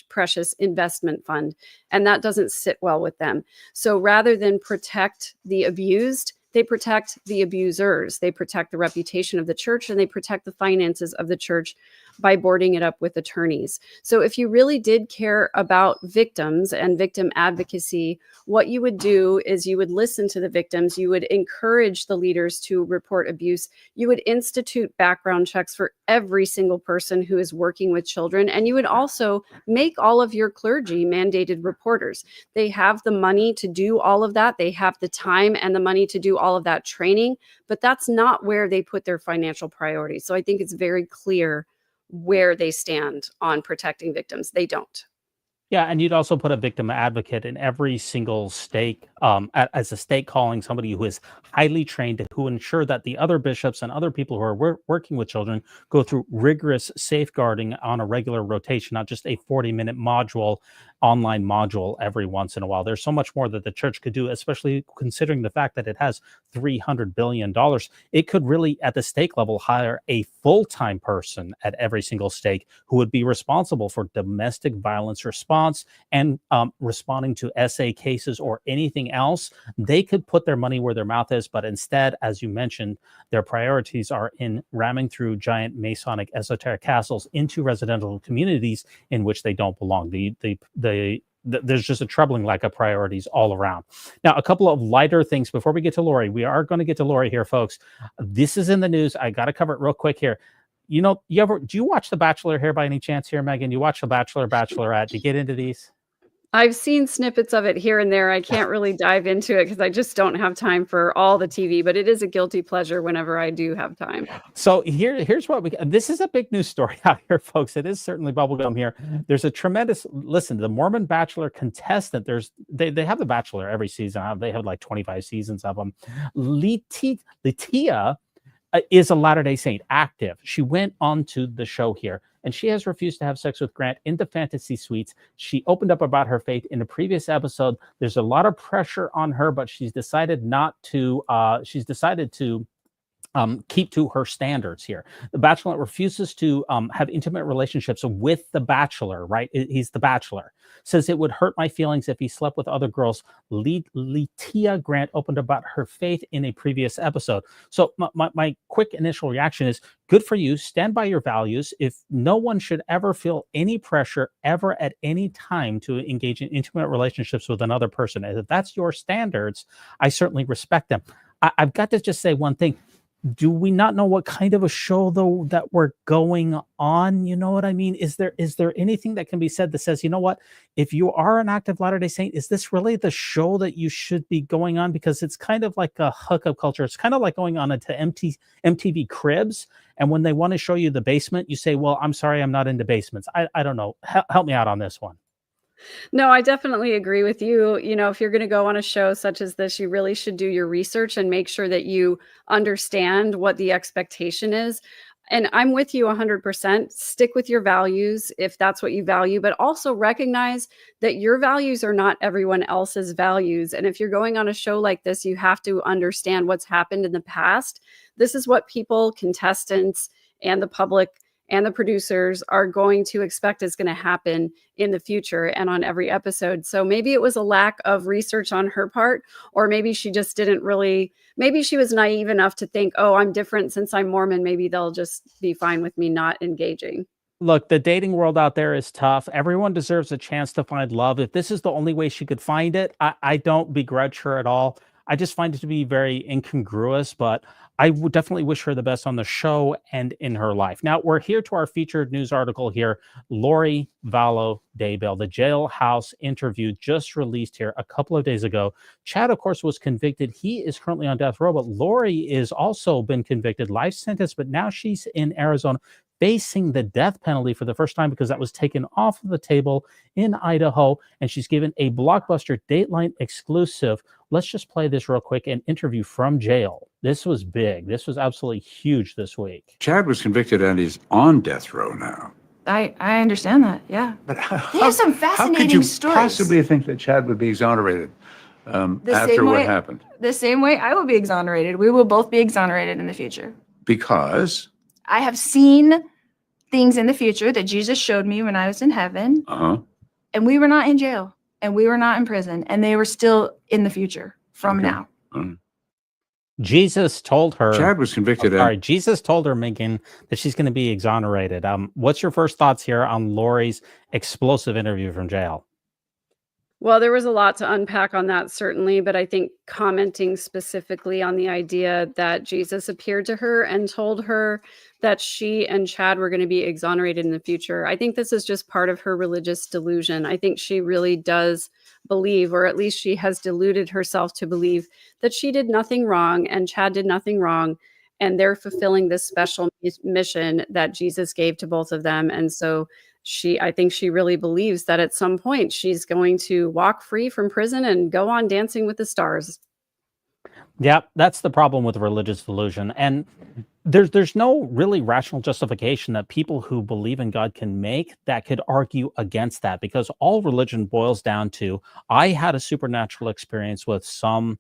B: precious investment fund. And that doesn't sit well with them. So rather than protect the abused, they protect the abusers. They protect the reputation of the church, and they protect the finances of the church by boarding it up with attorneys. So if you really did care about victims and victim advocacy, what you would do is you would listen to the victims. You would encourage the leaders to report abuse. You would institute background checks for every single person who is working with children. And you would also make all of your clergy mandated reporters. They have the money to do all of that. They have the time and the money to do all of that training, but that's not where they put their financial priorities. So I think it's very clear where they stand on protecting victims. They don't.
A: Yeah, and you'd also put a victim advocate in every single stake, as a stake calling, somebody who is highly trained, who ensure that the other bishops and other people who are working with children go through rigorous safeguarding on a regular rotation, not just a 40-minute online module every once in a while. There's so much more that the church could do, especially considering the fact that it has $300 billion. It could really, at the stake level, hire a full-time person at every single stake who would be responsible for domestic violence response and responding to SA cases or anything else. They could put their money where their mouth is, but instead, as you mentioned, their priorities are in ramming through giant Masonic esoteric castles into residential communities in which they don't belong. There's just a troubling lack of priorities all around. Now, a couple of lighter things before we get to Lori. We are going to get to Lori here, folks. This is in the news. I got to cover it real quick here. Do you watch The Bachelor here by any chance here, Megan? You watch The Bachelor, Bachelorette? Do you get into these?
B: I've seen snippets of it here and there. I can't really dive into it because I just don't have time for all the TV, but it is a guilty pleasure whenever I do have time.
A: So here's what this is a big news story out here, folks. It is certainly bubblegum here. There's a tremendous, the Mormon Bachelor contestant, they have The Bachelor every season. They have like 25 seasons of them. Letitia is a Latter-day Saint, active. She went on to the show here, and she has refused to have sex with Grant in the fantasy suites. She opened up about her faith in a previous episode. There's a lot of pressure on her, but she's decided not to. She's decided to keep to her standards here. The Bachelorette refuses to have intimate relationships with the Bachelor, right? He's the Bachelor. Says it would hurt my feelings if he slept with other girls. Letia Grant opened about her faith in a previous episode. So my quick initial reaction is, good for you. Stand by your values. If no one should ever feel any pressure ever at any time to engage in intimate relationships with another person, and if that's your standards, I certainly respect them. I've got to just say one thing. Do we not know what kind of a show, though, that we're going on? You know what I mean? Is there anything that can be said that says, you know what, if you are an active Latter-day Saint, is this really the show that you should be going on? Because it's kind of like a hookup culture. It's kind of like going on into MTV Cribs. And when they want to show you the basement, you say, well, I'm sorry, I'm not into basements. I don't know. Help me out on this one.
B: No, I definitely agree with you. You know, if you're going to go on a show such as this, you really should do your research and make sure that you understand what the expectation is. And I'm with you 100%. Stick with your values if that's what you value, but also recognize that your values are not everyone else's values. And if you're going on a show like this, you have to understand what's happened in the past. This is what people, contestants, and the public and the producers are going to expect is going to happen in the future and on every episode. So maybe it was a lack of research on her part, or maybe she just didn't really, maybe she was naive enough to think, oh, I'm different since I'm Mormon. Maybe they'll just be fine with me not engaging.
A: Look, the dating world out there is tough. Everyone deserves a chance to find love. If this is the only way she could find it, I don't begrudge her at all. I just find it to be very incongruous, but I would definitely wish her the best on the show and in her life. Now, we're here to our featured news article here. Lori Vallow Daybell, the jailhouse interview just released here a couple of days ago. Chad, of course, was convicted. He is currently on death row, but Lori is also been convicted, life sentence, but now she's in Arizona facing the death penalty for the first time because that was taken off of the table in Idaho, and she's given a blockbuster Dateline exclusive. Let's just play this real quick, an interview from jail. This was big. This was absolutely huge this week.
I: Chad was convicted and he's on death row now.
J: I understand that, yeah.
I: But
J: They have some
I: how
J: fascinating
I: could you
J: stories.
I: possibly think that Chad would be exonerated after what happened?
J: The same way I will be exonerated. We will both be exonerated in the future.
I: Because?
J: I have seen things in the future that Jesus showed me when I was in heaven. And we were not in jail. And we were not in prison. And they were still in the future from now.
A: Jesus told her.
I: Chad was convicted.
A: Jesus told her, Megan, that she's going to be exonerated. What's your first thoughts here on Lori's explosive interview from jail?
B: Well, there was a lot to unpack on that, certainly, but I think commenting specifically on the idea that Jesus appeared to her and told her that she and Chad were going to be exonerated in the future. I think this is just part of her religious delusion. I think she really does believe, or at least she has deluded herself to believe, that she did nothing wrong and Chad did nothing wrong, and they're fulfilling this special mission that Jesus gave to both of them. And so I think she really believes that at some point she's going to walk free from prison and go on Dancing with the Stars.
A: Yeah, that's the problem with religious delusion. And there's no really rational justification that people who believe in God can make that could argue against that, because all religion boils down to, I had a supernatural experience with some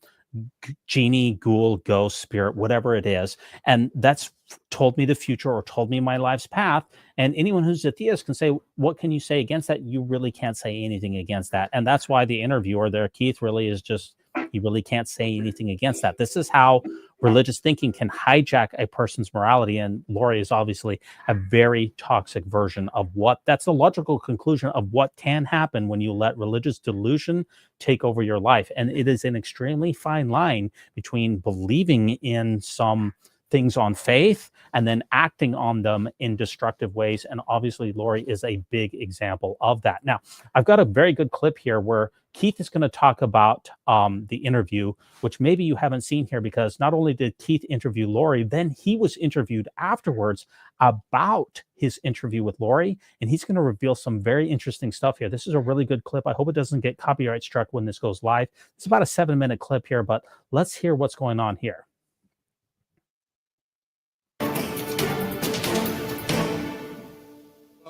A: genie, ghoul, ghost, spirit, whatever it is, and that's told me the future or told me my life's path. And anyone who's a theist can say, what can you say against that? You really can't say anything against that. And that's why the interviewer there, Keith, really is just, he really can't say anything against that. This is how religious thinking can hijack a person's morality. And Lori is obviously a very toxic version of what, that's the logical conclusion of what can happen when you let religious delusion take over your life. And it is an extremely fine line between believing in some things on faith and then acting on them in destructive ways. And obviously Lori is a big example of that. Now, I've got a very good clip here where Keith is going to talk about the interview, which maybe you haven't seen here, because not only did Keith interview Lori, then he was interviewed afterwards about his interview with Lori, and he's going to reveal some very interesting stuff here. This is a really good clip. I hope it doesn't get copyright struck when this goes live. It's about a 7-minute clip here, but let's hear what's going on here.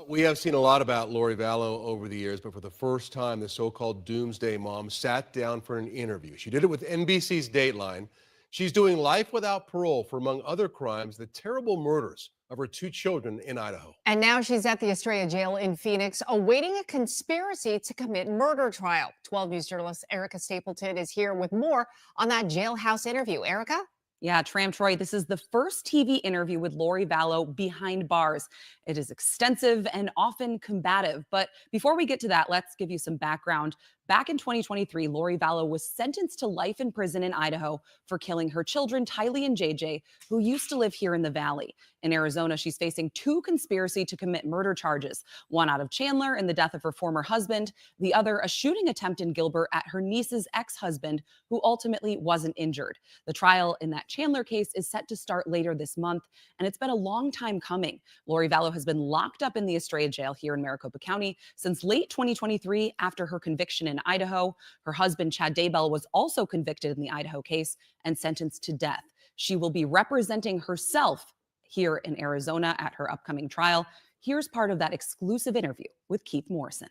K: We have seen a lot about Lori Vallow over the years, but for the first time, the so-called doomsday mom sat down for an interview. She did it with NBC's Dateline. She's doing life without parole for, among other crimes, the terrible murders of her 2 children in Idaho.
L: And now she's at the Estrella jail in Phoenix, awaiting a conspiracy to commit murder trial. 12 News journalist Erica Stapleton is here with more on that jailhouse interview. Erica?
M: Yeah, Tram Troy, this is the first TV interview with Lori Vallow behind bars. It is extensive and often combative. But before we get to that, let's give you some background. Back in 2023, Lori Vallow was sentenced to life in prison in Idaho for killing her children, Tylee and JJ, who used to live here in the Valley. In Arizona, she's facing 2 conspiracy to commit murder charges, one out of Chandler in the death of her former husband, the other a shooting attempt in Gilbert at her niece's ex-husband, who ultimately wasn't injured. The trial in that Chandler case is set to start later this month, and it's been a long time coming. Lori Vallow has been locked up in the Estrella jail here in Maricopa County since late 2023 after her conviction in Idaho. Her husband, Chad Daybell, was also convicted in the Idaho case and sentenced to death. She will be representing herself here in Arizona at her upcoming trial. Here's part of that exclusive interview with Keith Morrison.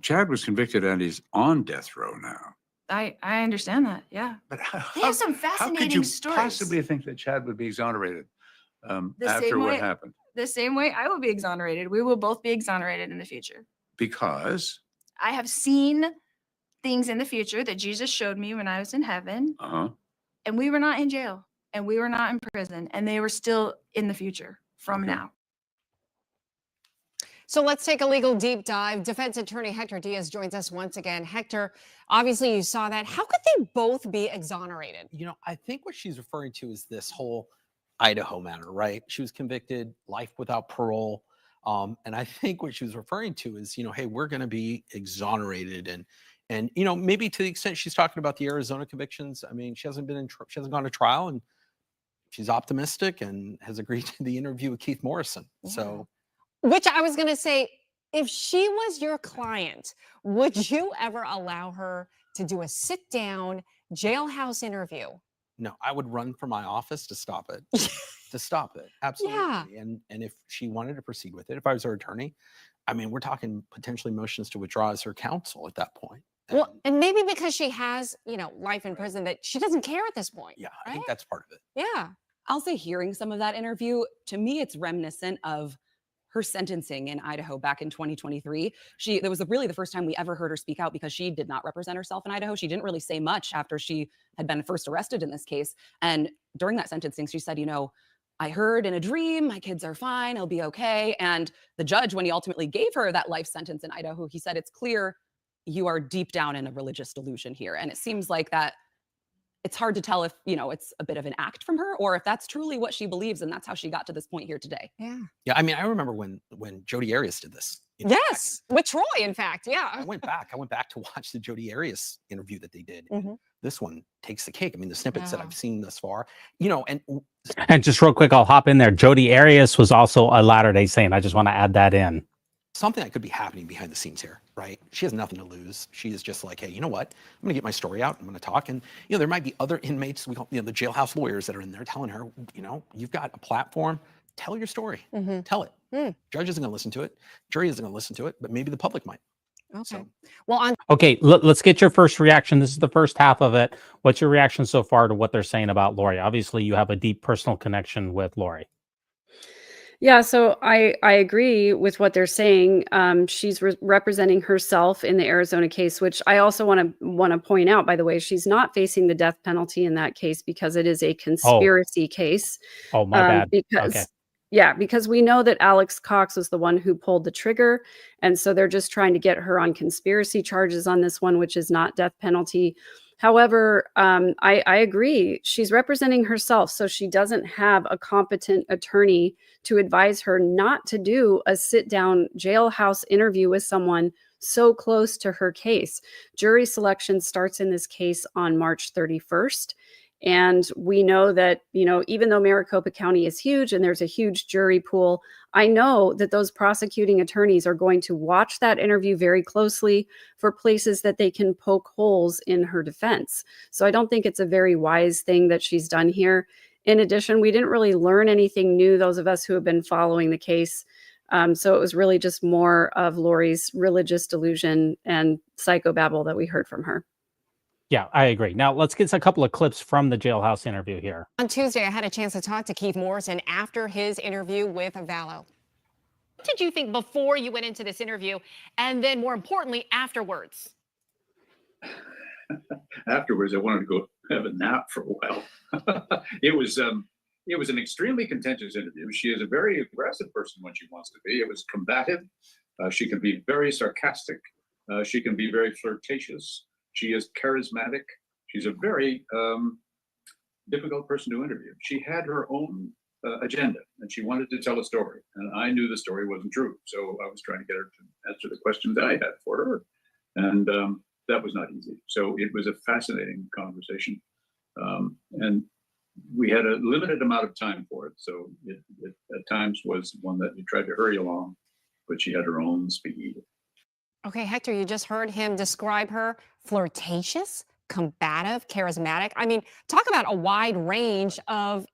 I: Chad was convicted and he's on death row now.
J: I understand that. Yeah.
I: But
J: They have some
I: how could
J: fascinating
I: you
J: stories.
I: possibly think that Chad would be exonerated
J: The
I: after
J: same
I: what
J: way-
I: happened?
J: The same way I will be exonerated. We will both be exonerated in the future.
I: Because,
J: I have seen things in the future that Jesus showed me when I was in heaven, and we were not in jail, and we were not in prison, and they were still in the future from now.
L: So let's take a legal deep dive. Defense attorney Hector Diaz joins us once again. Hector, obviously you saw that. How could they both be exonerated?
N: You know, I think what she's referring to is this whole Idaho matter, right? She was convicted, life without parole. And I think what she was referring to is, you know, hey, we're going to be exonerated. And, you know, maybe to the extent she's talking about the Arizona convictions, I mean, she hasn't gone to trial, and she's optimistic and has agreed to the interview with Keith Morrison.
L: Yeah.
N: So,
L: Which I was going to say, if she was your client, would you ever allow her to do a sit down jailhouse interview?
N: no, I would run for my office to stop it. To stop it. Absolutely.
L: Yeah.
N: And if she wanted to proceed with it, if I was her attorney, I mean, we're talking potentially motions to withdraw as her counsel at that point.
L: Well, and maybe because she has, you know, life in prison, that she doesn't care at this point.
N: Yeah, I
L: right?
N: think that's part of it.
L: Yeah.
M: I'll say hearing some of that interview, to me, it's reminiscent of her sentencing in Idaho back in 2023. That was really the first time we ever heard her speak out because she did not represent herself in Idaho. She didn't really say much after she had been first arrested in this case. And during that sentencing, she said, you know, I heard in a dream, my kids are fine, I'll be okay. And the judge, when he ultimately gave her that life sentence in Idaho, he said, it's clear you are deep down in a religious delusion here. And it seems like that it's hard to tell if, you know, it's a bit of an act from her or if that's truly what she believes and that's how she got to this point here today.
L: Yeah.
N: Yeah, I mean, I remember when Jodi Arias did this. you know,
L: Yes. With Troy, in fact. Yeah.
N: I went back to watch the Jodi Arias interview that they did.
L: Mhm.
N: This one takes the cake. I mean, the snippets that
L: Yeah.
N: I've seen thus far, you know,
A: And just real quick, I'll hop in there. Jodi Arias was also a Latter-day Saint. I just want to add that in.
N: something that could be happening behind the scenes here, right? She has nothing to lose. She is just like, hey, you know what? I'm going to get my story out. I'm going to talk. And, you know, there might be other inmates, we call, you know, the jailhouse lawyers that are in there telling her, you know, you've got a platform. Tell your story.
L: Mhm.
N: Tell it.
L: Mm.
N: Judge isn't going to listen to it. Jury isn't going to listen to it, but maybe the public might.
L: Okay.
N: So,
L: Well, on
A: Okay, let's get your first reaction. This is the first half of it. What's your reaction so far to what they're saying about Lori? Obviously, you have a deep personal connection with Lori.
B: Yeah, so I agree with what they're saying. She's representing herself in the Arizona case, which I also want to point out. By the way, she's not facing the death penalty in that case because it is a conspiracy case.
A: Oh, my bad.
B: Because
A: Okay.
B: yeah, because we know that Alex Cox was the one who pulled the trigger, and so they're just trying to get her on conspiracy charges on this one, which is not death penalty. However, I agree. She's representing herself, so she doesn't have a competent attorney to advise her not to do a sit-down jailhouse interview with someone so close to her case. Jury selection starts in this case on March 31st. And we know that, you know, even though Maricopa County is huge and there's a huge jury pool, I know that those prosecuting attorneys are going to watch that interview very closely for places that they can poke holes in her defense. So I don't think it's a very wise thing that she's done here. In addition, we didn't really learn anything new, those of us who have been following the case. So it was really just more of Lori's religious delusion and psychobabble that we heard from her.
A: Yeah, I agree. Now let's get a couple of clips from the jailhouse interview here.
L: On Tuesday, I had a chance to talk to Keith Morrison after his interview with Vallow. What did you think before you went into this interview, and then more importantly, afterwards?
I: Afterwards, I wanted to go have a nap for a while. It was an extremely contentious interview. She is a very aggressive person when she wants to be. It was combative. She can be very sarcastic. She can be very flirtatious. She is charismatic. She's a very difficult person to interview. She had her own agenda, and she wanted to tell a story. And I knew the story wasn't true. So I was trying to get her to answer the questions I had for her. And that was not easy. So it was a fascinating conversation. And we had a limited amount of time for it. So it at times was one that you tried to hurry along, but she had her own speed.
L: Okay, Hector, you just heard him describe her flirtatious, combative, charismatic. I mean, talk about a wide range of,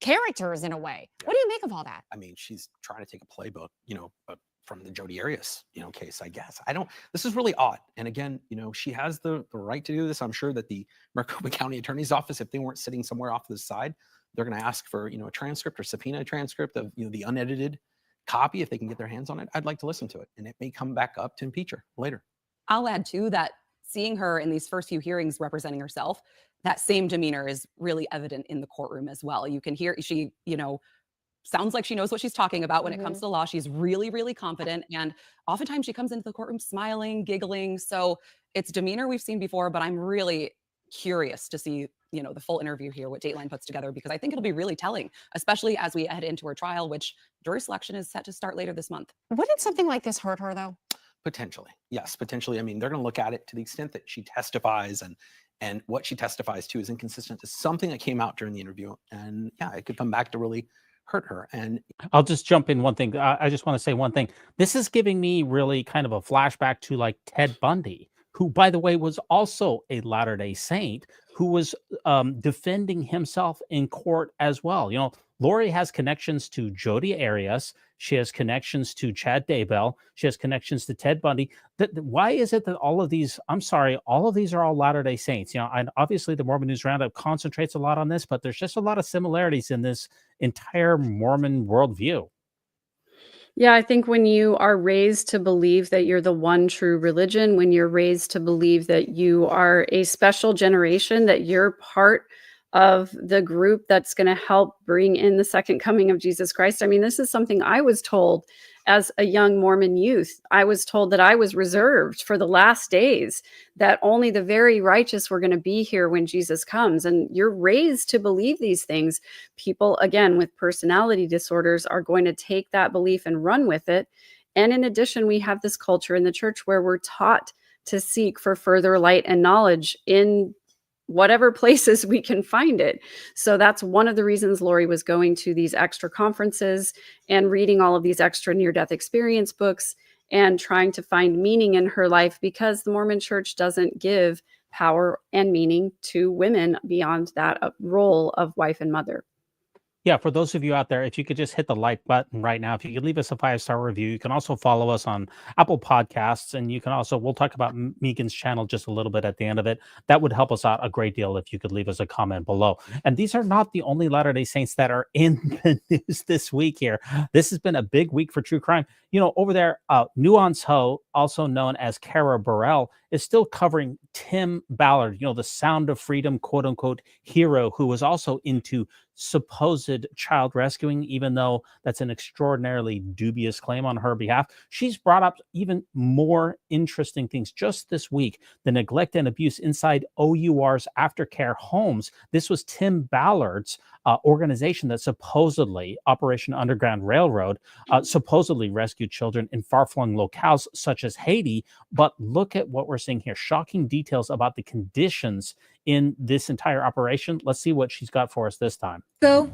L: characters in a way. What do you make of all that?
N: I mean, she's trying to take a playbook, from the Jodi Arias, case, I guess. This is really odd. And again, she has the right to do this. I'm sure that the Maricopa County Attorney's Office, if they weren't sitting somewhere off to the side, they're going to ask for, a transcript or subpoena transcript of, the unedited copy if they can get their hands on it. I'd like to listen to it, and it may come back up to impeach her later.
M: I'll add too that seeing her in these first few hearings representing herself, that same demeanor is really evident in the courtroom as well. You can hear she, sounds like she knows what she's talking about when it comes to law. She's really, really confident. And oftentimes she comes into the courtroom smiling, giggling. So it's demeanor we've seen before, but I'm really curious to see, the full interview here, what Dateline puts together, because I think it'll be really telling, especially as we head into her trial, which jury selection is set to start later this month.
L: Wouldn't something like this hurt her though?
N: Potentially. Yes, potentially. I mean, they're going to look at it to the extent that she testifies and what she testifies to is inconsistent to something that came out during the interview. And yeah, it could come back to really hurt her. And
A: I'll just jump in one thing. I just want to say one thing. This is giving me really kind of a flashback to like Ted Bundy, who, by the way, was also a Latter-day Saint who was defending himself in court as well. Lori has connections to Jodi Arias. She has connections to Chad Daybell. She has connections to Ted Bundy. Why is it that all of these are all Latter-day Saints? And obviously the Mormon News Roundup concentrates a lot on this, but there's just a lot of similarities in this entire Mormon worldview.
B: Yeah, I think when you are raised to believe that you're the one true religion, when you're raised to believe that you are a special generation, that you're part of the group that's going to help bring in the second coming of Jesus Christ. I mean, this is something I was told as a young Mormon youth. I was told that I was reserved for the last days, that only the very righteous were going to be here when Jesus comes. And you're raised to believe these things. People, again, with personality disorders are going to take that belief and run with it. And in addition, we have this culture in the church where we're taught to seek for further light and knowledge in whatever places we can find it. So that's one of the reasons Lori was going to these extra conferences and reading all of these extra near-death experience books and trying to find meaning in her life, because the Mormon Church doesn't give power and meaning to women beyond that role of wife and mother.
A: Yeah, for those of you out there, if you could just hit the like button right now, if you could leave us a 5-star review, you can also follow us on Apple Podcasts, and you can also, we'll talk about Megan's channel just a little bit at the end of it. That would help us out a great deal if you could leave us a comment below. And these are not the only Latter-day Saints that are in the news this week here. This has been a big week for true crime. Over there, Nuance Ho, also known as Kara Burrell, is still covering Tim Ballard, the Sound of Freedom, quote unquote, hero, who was also into supposed child rescuing, even though that's an extraordinarily dubious claim on her behalf. She's brought up even more interesting things just this week: the neglect and abuse inside OUR's aftercare homes. This was Tim Ballard's organization that supposedly, Operation Underground Railroad, supposedly rescued children in far-flung locales such as Haiti. But look at what we're seeing here. Shocking details about the conditions in this entire operation. Let's see what she's got for us this time.
O: So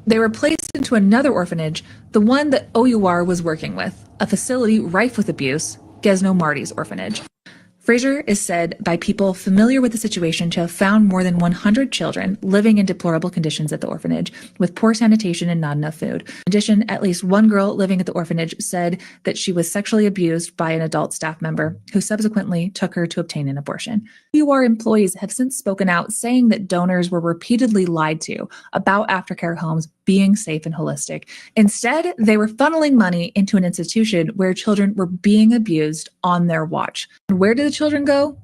O: they were placed into another orphanage, the one that OUR was working with, a facility rife with abuse, Gesno Marty's orphanage. Fraser is said by people familiar with the situation to have found more than 100 children living in deplorable conditions at the orphanage, with poor sanitation and not enough food. In addition, at least one girl living at the orphanage said that she was sexually abused by an adult staff member who subsequently took her to obtain an abortion. UR employees have since spoken out saying that donors were repeatedly lied to about aftercare homes being safe and holistic. Instead, they were funneling money into an institution where children were being abused on their watch. And where did the children go?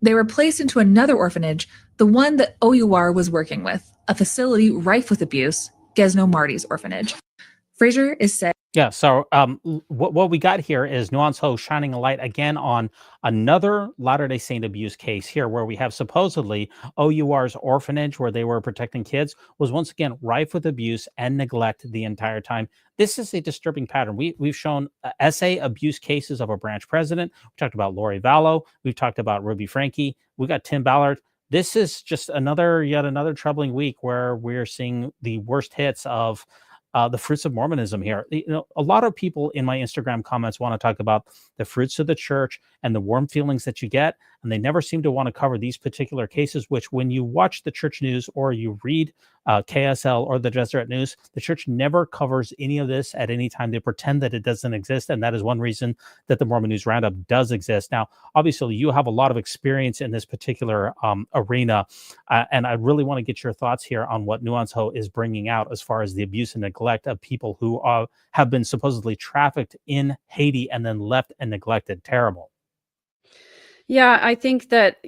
O: They were placed into another orphanage, the one that OUR was working with, a facility rife with abuse, Gesno Marty's orphanage. Fraser is said.
A: Yeah, so what we got here is Nuance Ho shining a light again on another Latter-day Saint abuse case here, where we have supposedly OUR's orphanage, where they were protecting kids, was once again rife with abuse and neglect the entire time. This is a disturbing pattern. We've shown SA abuse cases of a branch president. We talked about Lori Vallow. We've talked about Ruby Franke. We got Tim Ballard. This is just yet another troubling week where we're seeing the worst hits of the fruits of Mormonism here. A lot of people in my Instagram comments want to talk about the fruits of the church and the warm feelings that you get, and they never seem to want to cover these particular cases, which when you watch the church news or you read KSL or the Deseret News, the church never covers any of this at any time. They pretend that it doesn't exist, and that is one reason that the Mormon News Roundup does exist. Now, obviously, you have a lot of experience in this particular arena, and I really want to get your thoughts here on what Nuance Ho is bringing out as far as the abuse and neglect of people who have been supposedly trafficked in Haiti and then left and neglected. Terrible.
B: Yeah, I think that,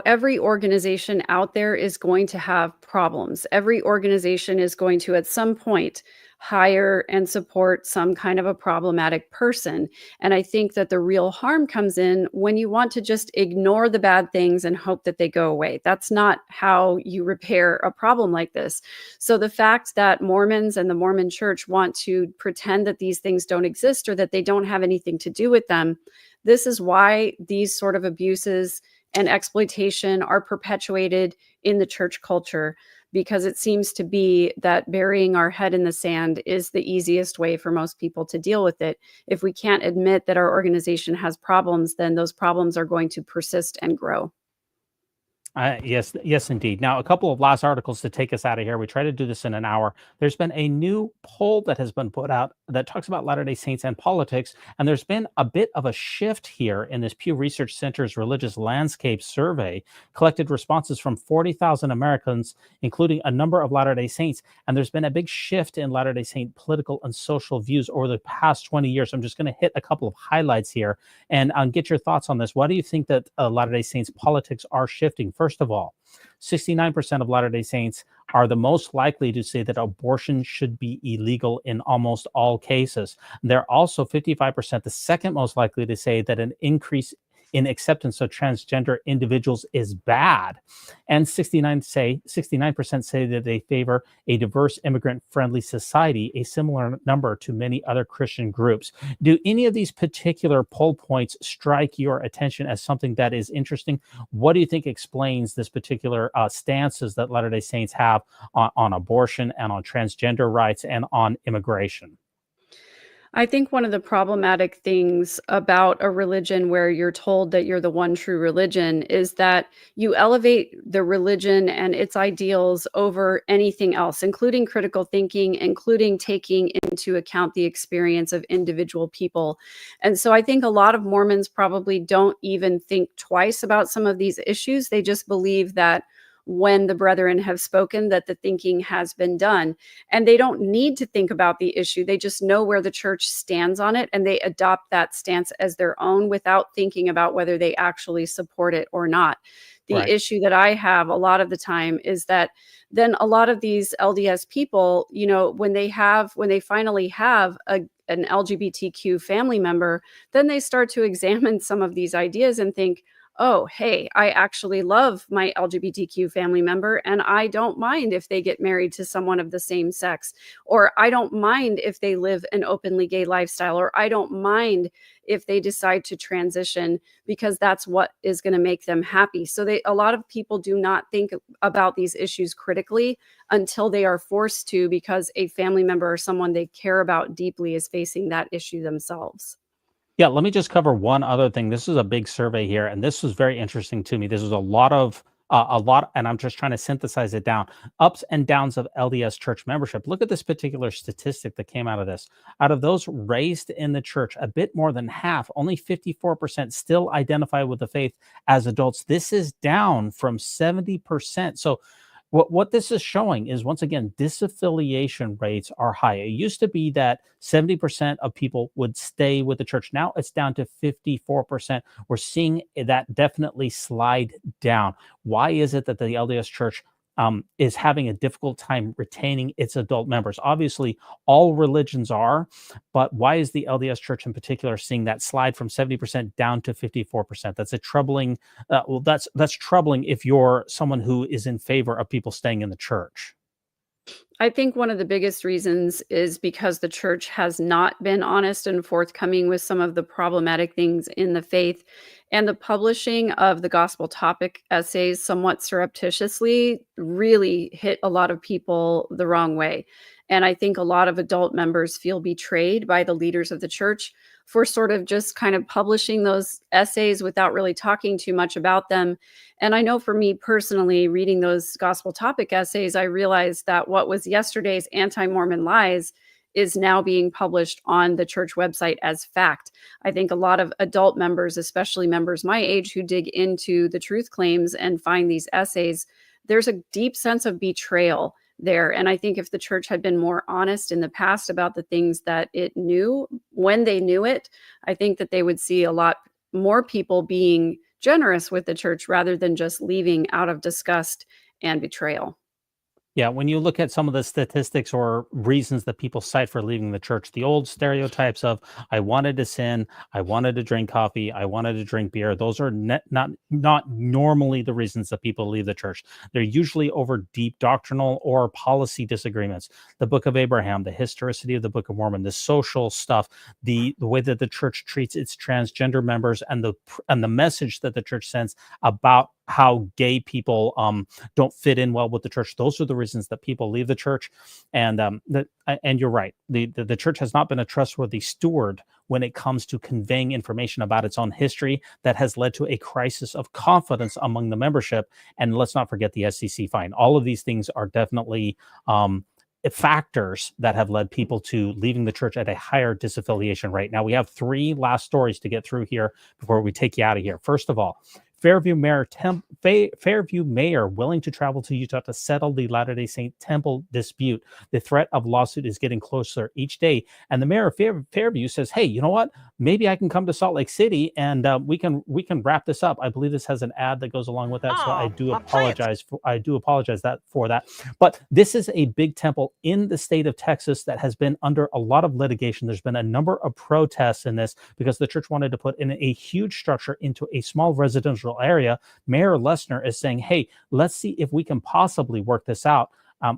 B: every organization out there is going to have problems. Every organization is going to, at some point, hire and support some kind of a problematic person. And I think that the real harm comes in when you want to just ignore the bad things and hope that they go away. That's not how you repair a problem like this. So the fact that Mormons and the Mormon Church want to pretend that these things don't exist or that they don't have anything to do with them, this is why these sort of abuses and exploitation are perpetuated in the church culture, because it seems to be that burying our head in the sand is the easiest way for most people to deal with it. If we can't admit that our organization has problems, then those problems are going to persist and grow.
A: Yes, indeed. Now, a couple of last articles to take us out of here. We try to do this in an hour. There's been a new poll that has been put out that talks about Latter-day Saints and politics, and there's been a bit of a shift here in this Pew Research Center's Religious Landscape Survey, collected responses from 40,000 Americans, including a number of Latter-day Saints, and there's been a big shift in Latter-day Saint political and social views over the past 20 years. I'm just going to hit a couple of highlights here and get your thoughts on this. Why do you think that Latter-day Saints politics are shifting? First of all, 69% of Latter-day Saints are the most likely to say that abortion should be illegal in almost all cases. They're also 55% the second most likely to say that an increase in acceptance of transgender individuals is bad. And 69% say that they favor a diverse, immigrant-friendly society, a similar number to many other Christian groups. Do any of these particular poll points strike your attention as something that is interesting? What do you think explains this particular stances that Latter-day Saints have on abortion and on transgender rights and on immigration?
B: I think one of the problematic things about a religion where you're told that you're the one true religion is that you elevate the religion and its ideals over anything else, including critical thinking, including taking into account the experience of individual people. And so I think a lot of Mormons probably don't even think twice about some of these issues. They just believe that when the brethren have spoken, that the thinking has been done. And they don't need to think about the issue. They just know where the church stands on it, and they adopt that stance as their own without thinking about whether they actually support it or not. The
A: Right.
B: issue that I have a lot of the time is that then a lot of these LDS people, when they finally have an LGBTQ family member, then they start to examine some of these ideas and think, oh, hey, I actually love my LGBTQ family member, and I don't mind if they get married to someone of the same sex, or I don't mind if they live an openly gay lifestyle, or I don't mind if they decide to transition, because that's what is going to make them happy. So a lot of people do not think about these issues critically until they are forced to, because a family member or someone they care about deeply is facing that issue themselves.
A: Yeah, let me just cover one other thing. This is a big survey here, and this was very interesting to me. This was a lot, and I'm just trying to synthesize it down. Ups and downs of LDS Church membership. Look at this particular statistic that came out of this. Out of those raised in the church, a bit more than half, only 54%, still identify with the faith as adults. This is down from 70%. So what this is showing is, once again, disaffiliation rates are high. It used to be that 70% of people would stay with the church. Now it's down to 54%. We're seeing that definitely slide down. Why is it that the LDS Church is having a difficult time retaining its adult members? Obviously, all religions are, but why is the LDS Church in particular seeing that slide from 70% down to 54%? That's a troubling. That's troubling if you're someone who is in favor of people staying in the church.
B: I think one of the biggest reasons is because the church has not been honest and forthcoming with some of the problematic things in the faith, and the publishing of the gospel topic essays somewhat surreptitiously really hit a lot of people the wrong way. And I think a lot of adult members feel betrayed by the leaders of the church for sort of just kind of publishing those essays without really talking too much about them. And I know for me personally, reading those gospel topic essays, I realized that what was yesterday's anti-Mormon lies is now being published on the church website as fact. I think a lot of adult members, especially members my age, who dig into the truth claims and find these essays, there's a deep sense of betrayal there. And I think if the church had been more honest in the past about the things that it knew when they knew it, I think that they would see a lot more people being generous with the church rather than just leaving out of disgust and betrayal.
A: Yeah, when you look at some of the statistics or reasons that people cite for leaving the church, the old stereotypes of I wanted to sin, I wanted to drink coffee, I wanted to drink beer, those are not normally the reasons that people leave the church. They're usually over deep doctrinal or policy disagreements. The Book of Abraham, the historicity of the Book of Mormon, the social stuff, the way that the church treats its transgender members, and the message that the church sends about how gay people don't fit in well with the church. Those are the reasons that people leave the church. And and you're right. The church has not been a trustworthy steward when it comes to conveying information about its own history that has led to a crisis of confidence among the membership. And let's not forget the SEC fine. All of these things are definitely factors that have led people to leaving the church at a higher disaffiliation rate. Now, we have three last stories to get through here before we take you out of here. First of all, Fairview mayor willing to travel to Utah to settle the Latter-day Saint temple dispute. The threat of lawsuit is getting closer each day. And the mayor of Fairview says, hey, you know what? Maybe I can come to Salt Lake City and we can wrap this up. I believe this has an ad that goes along with that. So I do apologize for that. But this is a big temple in the state of Texas that has been under a lot of litigation. There's been a number of protests in this because the church wanted to put in a huge structure into a small residential area. Mayor Lesnar is saying, hey, let's see if we can possibly work this out.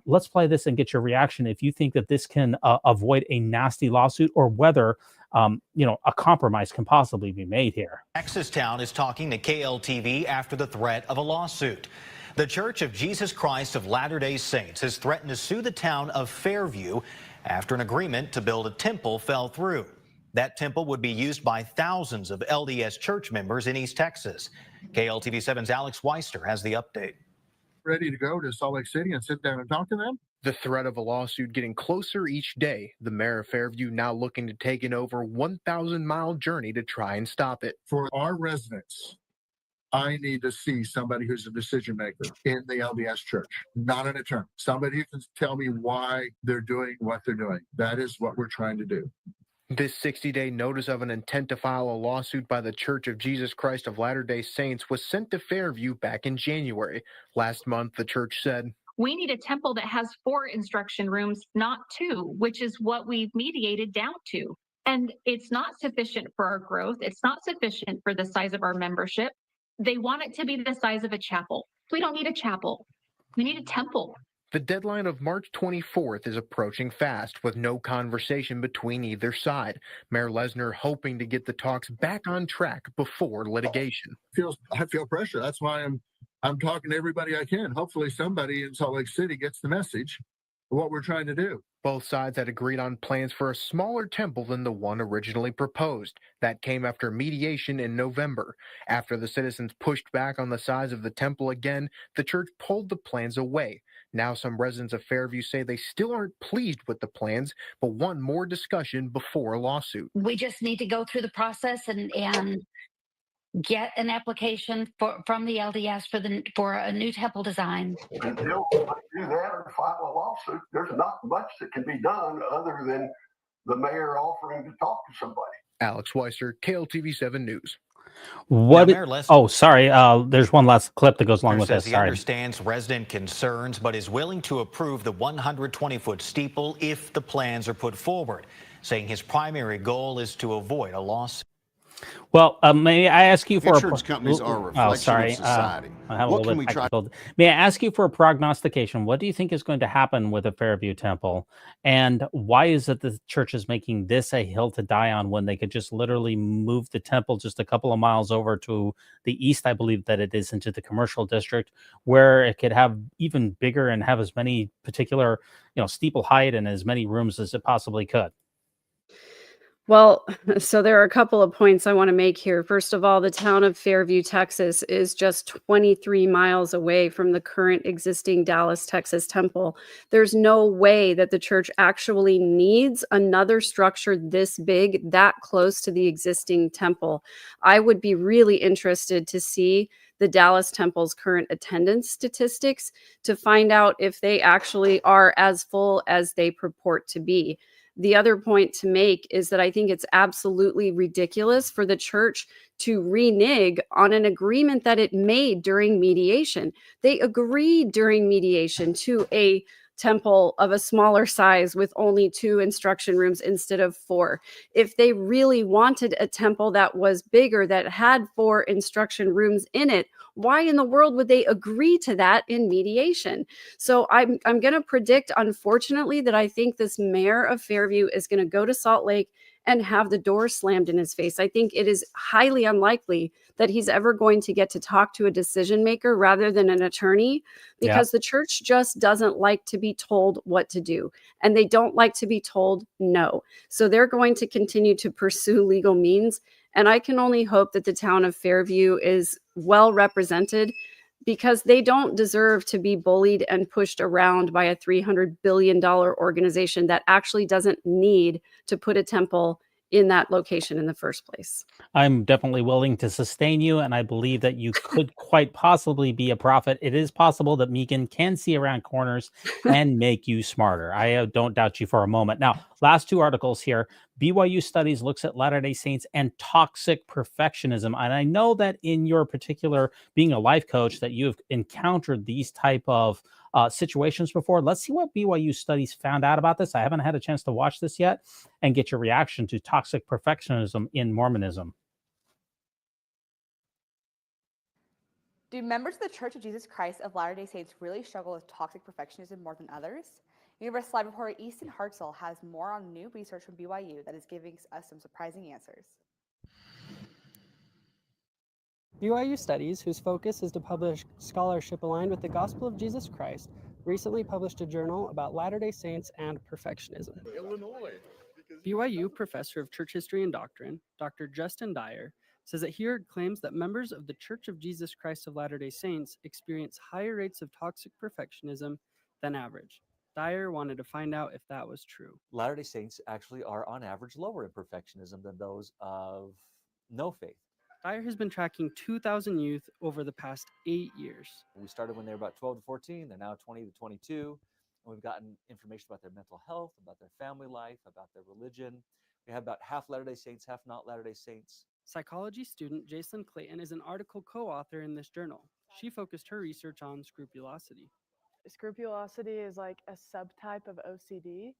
A: Let's play this and get your reaction if you think that this can avoid a nasty lawsuit, or whether a compromise can possibly be made here.
P: Texas Town is talking to KLTV after the threat of a lawsuit. The Church of Jesus Christ of Latter-day Saints has threatened to sue the town of Fairview after an agreement to build a temple fell through. That temple would be used by thousands of LDS Church members in East Texas. KLTV 7's Alex Weister has the update.
Q: Ready to go to Salt Lake City and sit down and talk to them?
R: The threat of a lawsuit getting closer each day. The mayor of Fairview now looking to take an over 1,000-mile journey to try and stop it.
Q: For our residents, I need to see somebody who's a decision maker in the LDS Church, not an attorney. Somebody who can tell me why they're doing what they're doing. That is what we're trying to do.
R: This 60-day notice of an intent to file a lawsuit by the Church of Jesus Christ of Latter-day Saints was sent to Fairview back in January. Last month, the church said,
S: we need a temple that has 4 instruction rooms, not 2, which is what we've mediated down to. And it's not sufficient for our growth. It's not sufficient for the size of our membership. They want it to be the size of a chapel. We don't need a chapel. We need a temple.
R: The deadline of March 24th is approaching fast, with no conversation between either side. Mayor Lesnar hoping to get the talks back on track before litigation.
Q: I feel pressure. That's why I'm talking to everybody I can. Hopefully somebody in Salt Lake City gets the message what we're trying to do.
R: Both sides had agreed on plans for a smaller temple than the one originally proposed. That came after mediation in November. After the citizens pushed back on the size of the temple again, the church pulled the plans away. Now some residents of Fairview say they still aren't pleased with the plans, but want more discussion before a lawsuit.
T: We just need to go through the process and get an application from the LDS for a new temple design.
U: Until I do that or file a lawsuit, there's not much that can be done other than the mayor offering to talk to somebody.
R: Alex Weiser, KLTV7 News.
A: What?
P: Mayor Les-
A: Oh, sorry. There's one last clip that goes along with
P: says
A: this.
P: he
A: Sorry.
P: understands resident concerns, but is willing to approve the 120-foot steeple if the plans are put forward, saying his primary goal is to avoid a lawsuit.
A: Well, may I ask you for
V: Insurance companies are a reflection of society. What can we try?
A: May I ask you for a prognostication? What do you think is going to happen with the Fairview Temple? And why is it the church is making this a hill to die on when they could just literally move the temple just a couple of miles over to the east, I believe that it is, into the commercial district, where it could have even bigger and have as many particular, steeple height and as many rooms as it possibly could?
B: Well, so there are a couple of points I want to make here. First of all, the town of Fairview, Texas is just 23 miles away from the current existing Dallas, Texas temple. There's no way that the church actually needs another structure this big, that close to the existing temple. I would be really interested to see the Dallas temple's current attendance statistics to find out if they actually are as full as they purport to be. The other point to make is that I think it's absolutely ridiculous for the church to renege on an agreement that it made during mediation. They agreed during mediation to a temple of a smaller size with only 2 instruction rooms instead of 4. If they really wanted a temple that was bigger, that had 4 instruction rooms in it, why in the world would they agree to that in mediation? So I'm going to predict, unfortunately, that I think this mayor of Fairview is going to go to Salt Lake and have the door slammed in his face. I think it is highly unlikely that he's ever going to get to talk to a decision maker rather than an attorney, because the church just doesn't like to be told what to do, and they don't like to be told no. So they're going to continue to pursue legal means. And I can only hope that the town of Fairview is well represented, because they don't deserve to be bullied and pushed around by a $300 billion organization that actually doesn't need to put a temple in that location in the first place.
A: I'm definitely willing to sustain you, and I believe that you could quite possibly be a prophet. It is possible that Megan can see around corners and make you smarter. I don't doubt you for a moment. Now, last 2 articles here. BYU Studies looks at Latter-day Saints and toxic perfectionism. And I know that in your particular, being a life coach, that you've encountered these type of situations before. Let's see what BYU Studies found out about this. I haven't had a chance to watch this yet, and get your reaction to toxic perfectionism in Mormonism.
W: Do members of the Church of Jesus Christ of Latter-day Saints really struggle with toxic perfectionism more than others? Universal Live reporter Easton Hartzell has more on new research from BYU that is giving us some surprising answers.
X: BYU Studies, whose focus is to publish scholarship aligned with the gospel of Jesus Christ, recently published a journal about Latter-day Saints and perfectionism. BYU professor of church history and doctrine, Dr. Justin Dyer, says that he heard claims that members of the Church of Jesus Christ of Latter-day Saints experience higher rates of toxic perfectionism than average. Dyer wanted to find out if that was true.
Y: Latter-day Saints actually are on average lower in perfectionism than those of no faith.
X: Dyer has been tracking 2,000 youth over the past 8 years.
Y: We started when they were about 12 to 14. They're now 20 to 22. And we've gotten information about their mental health, about their family life, about their religion. We have about half Latter-day Saints, half not Latter-day Saints.
X: Psychology student Jacelyn Clayton is an article co-author in this journal. She focused her research on scrupulosity.
Z: Scrupulosity is like a subtype of OCD.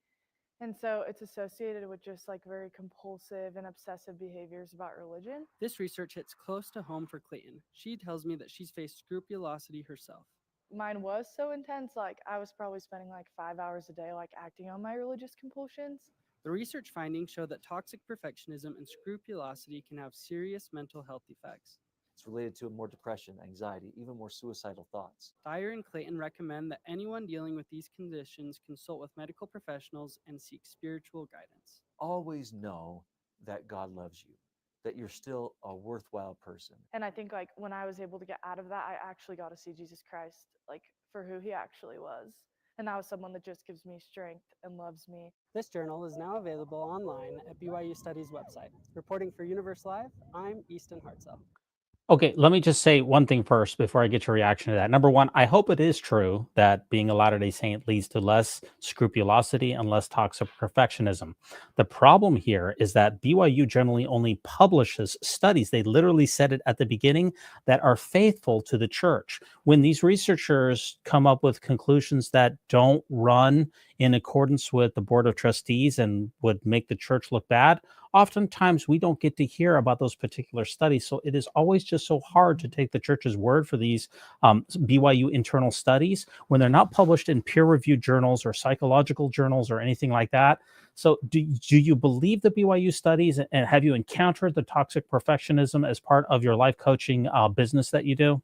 Z: And so it's associated with just like very compulsive and obsessive behaviors about religion.
X: This research hits close to home for Clayton. She tells me that she's faced scrupulosity herself.
Z: Mine was so intense, like I was probably spending like 5 hours a day like acting on my religious compulsions.
X: The research findings show that toxic perfectionism and scrupulosity can have serious mental health effects.
Y: It's related to more depression, anxiety, even more suicidal thoughts.
X: Dyer and Clayton recommend that anyone dealing with these conditions consult with medical professionals and seek spiritual guidance.
Y: Always know that God loves you, that you're still a worthwhile person.
Z: And I think like when I was able to get out of that, I actually got to see Jesus Christ like for who he actually was. And that was someone that just gives me strength and loves me.
X: This journal is now available online at BYU Studies website. Reporting for Universe Live, I'm Easton Hartzell.
A: Okay, let me just say one thing first before I get your reaction to that. Number one, I hope it is true that being a Latter-day Saint leads to less scrupulosity and less toxic perfectionism. The problem here is that BYU generally only publishes studies, they literally said it at the beginning, that are faithful to the church. When these researchers come up with conclusions that don't run in accordance with the Board of Trustees and would make the church look bad, oftentimes we don't get to hear about those particular studies. So it is always just so hard to take the church's word for these BYU internal studies when they're not published in peer-reviewed journals or psychological journals or anything like that. So do you believe the BYU studies, and have you encountered the toxic perfectionism as part of your life coaching business that you do?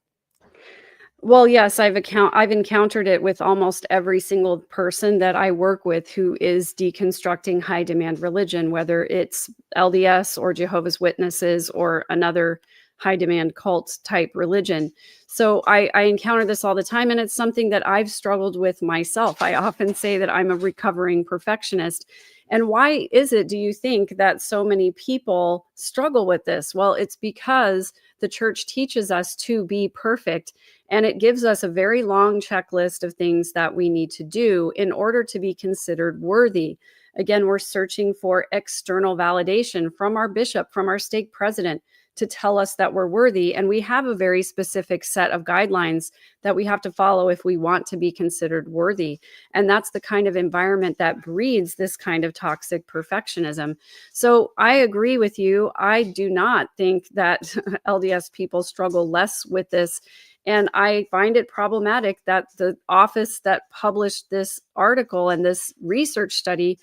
B: Well, yes, I've encountered it with almost every single person that I work with who is deconstructing high demand religion, whether it's LDS or Jehovah's Witnesses or another high demand cult type religion. So I encounter this all the time, and it's something that I've struggled with myself. I often say that I'm a recovering perfectionist. And why is it, do you think, that so many people struggle with this? Well, it's because the church teaches us to be perfect, and it gives us a very long checklist of things that we need to do in order to be considered worthy. Again, we're searching for external validation from our bishop, from our stake president, to tell us that we're worthy. And we have a very specific set of guidelines that we have to follow if we want to be considered worthy. And that's the kind of environment that breeds this kind of toxic perfectionism. So I agree with you. I do not think that LDS people struggle less with this. And I find it problematic that the office that published this article and this research study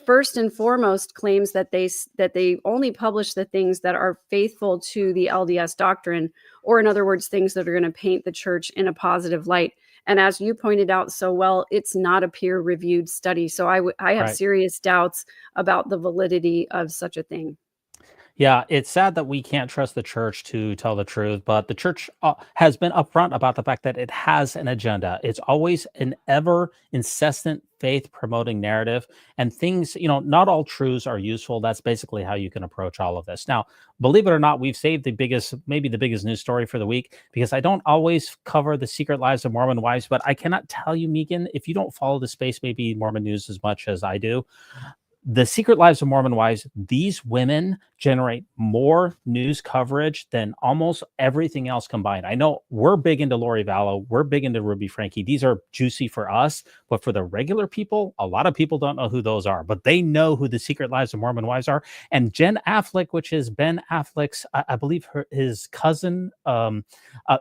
B: first and foremost claims that they only publish the things that are faithful to the LDS doctrine, or in other words, things that are going to paint the church in a positive light. And as you pointed out so well, it's not a peer-reviewed study. So I have serious doubts about the validity of such a thing.
A: Yeah, it's sad that we can't trust the church to tell the truth, but the church has been upfront about the fact that it has an agenda. It's always an ever incessant faith promoting narrative, and things, not all truths are useful. That's basically how you can approach all of this. Now, believe it or not, we've saved maybe the biggest news story for the week, because I don't always cover the secret lives of Mormon wives, but I cannot tell you, Megan, if you don't follow the space, maybe Mormon news as much as I do, the secret lives of Mormon wives, these women generate more news coverage than almost everything else combined. I know we're big into Lori Vallow. We're big into Ruby Frankie. These are juicy for us, but for the regular people, a lot of people don't know who those are, but they know who the secret lives of Mormon wives are. And Jen Affleck, which is Ben Affleck's, I believe his cousin,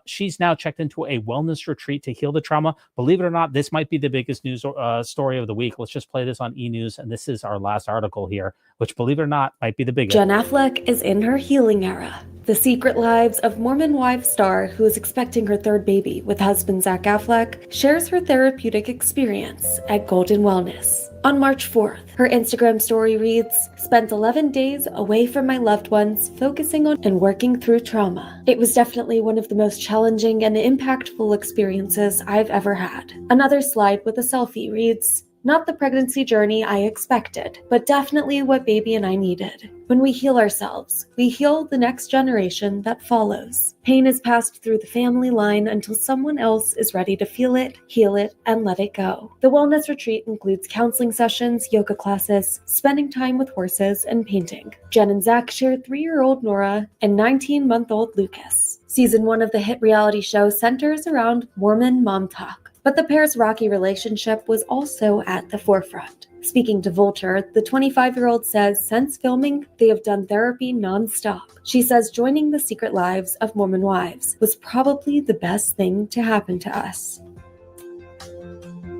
A: she's now checked into a wellness retreat to heal the trauma. Believe it or not, this might be the biggest news story of the week. Let's just play this on E! News, and this is our last article here, which, believe it or not, might be the biggest.
C: Jen Affleck is in her healing era. The secret lives of Mormon wife star, who is expecting her third baby with husband Zach Affleck, shares her therapeutic experience at Golden Wellness. On March 4th, her Instagram story reads, "Spent 11 days away from my loved ones, focusing on and working through trauma. It was definitely one of the most challenging and impactful experiences I've ever had." Another slide with a selfie reads, "Not the pregnancy journey I expected, but definitely what baby and I needed. When we heal ourselves, we heal the next generation that follows. Pain is passed through the family line until someone else is ready to feel it, heal it, and let it go." The wellness retreat includes counseling sessions, yoga classes, spending time with horses, and painting. Jen and Zach share 3-year-old Nora and 19-month-old Lucas. Season 1 of the hit reality show centers around Mormon mom talk, but the pair's rocky relationship was also at the forefront. Speaking to Vulture, the 25-year-old says since filming, they have done therapy nonstop. She says joining the secret lives of Mormon wives was probably the best thing to happen to us.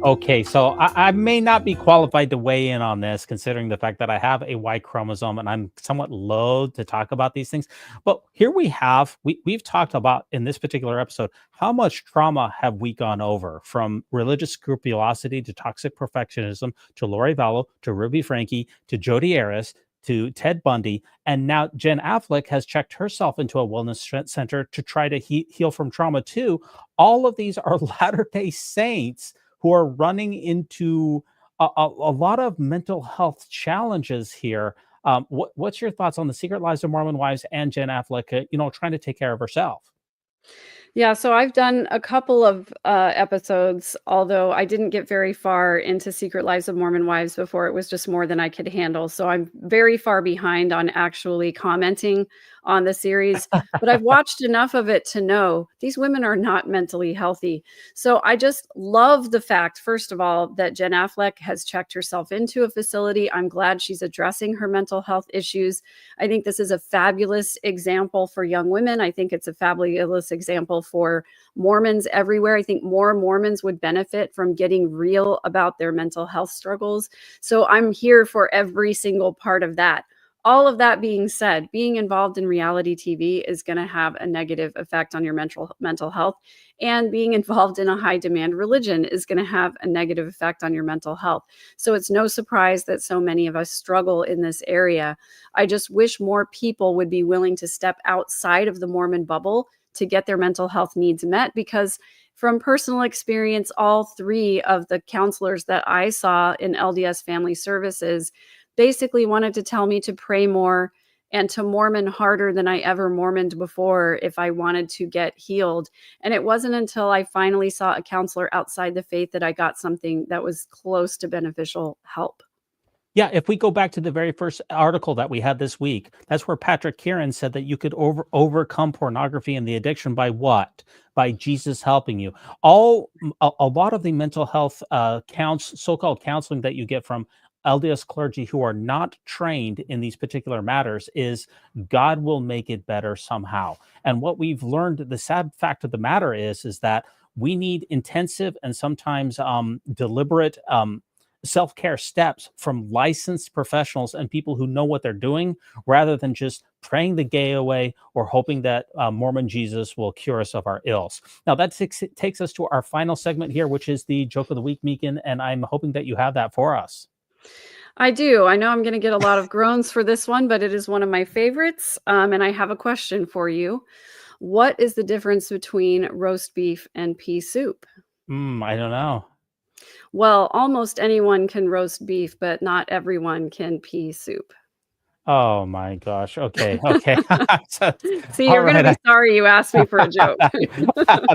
A: Okay, so I may not be qualified to weigh in on this, considering the fact that I have a Y chromosome and I'm somewhat loath to talk about these things. But here we've talked about in this particular episode, how much trauma have we gone over, from religious scrupulosity to toxic perfectionism to Lori Vallow to Ruby Franke to Jodi Arias to Ted Bundy. And now Jen Affleck has checked herself into a wellness center to try to heal from trauma too. All of these are Latter-day Saints who are running into a lot of mental health challenges here. What's your thoughts on the Secret Lives of Mormon Wives and Jen Affleck, trying to take care of herself?
B: Yeah, so I've done a couple of episodes, although I didn't get very far into Secret Lives of Mormon Wives before it was just more than I could handle. So I'm very far behind on actually commenting on the series, but I've watched enough of it to know these women are not mentally healthy. So I just love the fact, first of all, that Jen Affleck has checked herself into a facility. I'm glad she's addressing her mental health issues. I think this is a fabulous example for young women. I think it's a fabulous example for Mormons everywhere. I think more Mormons would benefit from getting real about their mental health struggles. So I'm here for every single part of that. All of that being said, being involved in reality TV is going to have a negative effect on your mental health, and being involved in a high demand religion is going to have a negative effect on your mental health. So it's no surprise that so many of us struggle in this area. I just wish more people would be willing to step outside of the Mormon bubble to get their mental health needs met, because from personal experience, all three of the counselors that I saw in LDS Family Services basically wanted to tell me to pray more and to Mormon harder than I ever Mormoned before if I wanted to get healed. And it wasn't until I finally saw a counselor outside the faith that I got something that was close to beneficial help.
A: Yeah, if we go back to the very first article that we had this week, that's where Patrick Kieran said that you could overcome pornography and the addiction by what? By Jesus helping you. A lot of the mental health so-called counseling that you get from LDS clergy who are not trained in these particular matters is God will make it better somehow. And what we've learned, the sad fact of the matter is that we need intensive and sometimes deliberate self-care steps from licensed professionals and people who know what they're doing, rather than just praying the gay away or hoping that Mormon Jesus will cure us of our ills. Now that takes us to our final segment here, which is the joke of the week, Meekin, and I'm hoping that you have that for us.
B: I do. I know I'm going to get a lot of groans for this one, but it is one of my favorites. And I have a question for you. What is the difference between roast beef and pea soup?
A: I don't know.
B: Well, almost anyone can roast beef, but not everyone can pea soup.
A: Oh my gosh. Okay.
B: See, you're going to be sorry you asked me for a joke.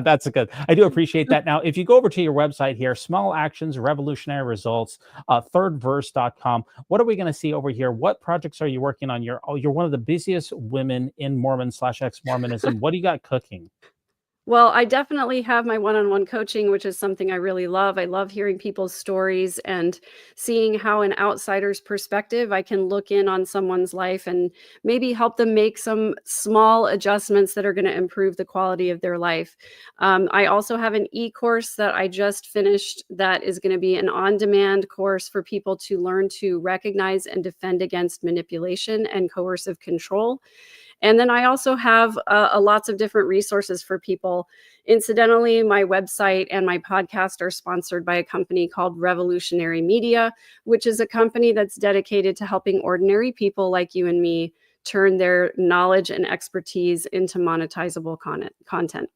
A: That's good. I do appreciate that. Now, if you go over to your website here, Small Actions, Revolutionary Results, thirdverse.com, what are we going to see over here? What projects are you working on? You're one of the busiest women in Mormon/ex-Mormonism. What do you got cooking?
B: Well, I definitely have my one-on-one coaching, which is something I really love. I love hearing people's stories and seeing how an outsider's perspective, I can look in on someone's life and maybe help them make some small adjustments that are going to improve the quality of their life. I also have an e-course that I just finished that is going to be an on-demand course for people to learn to recognize and defend against manipulation and coercive control. And then I also have lots of different resources for people. Incidentally, my website and my podcast are sponsored by a company called Revolutionary Media, which is a company that's dedicated to helping ordinary people like you and me turn their knowledge and expertise into monetizable content.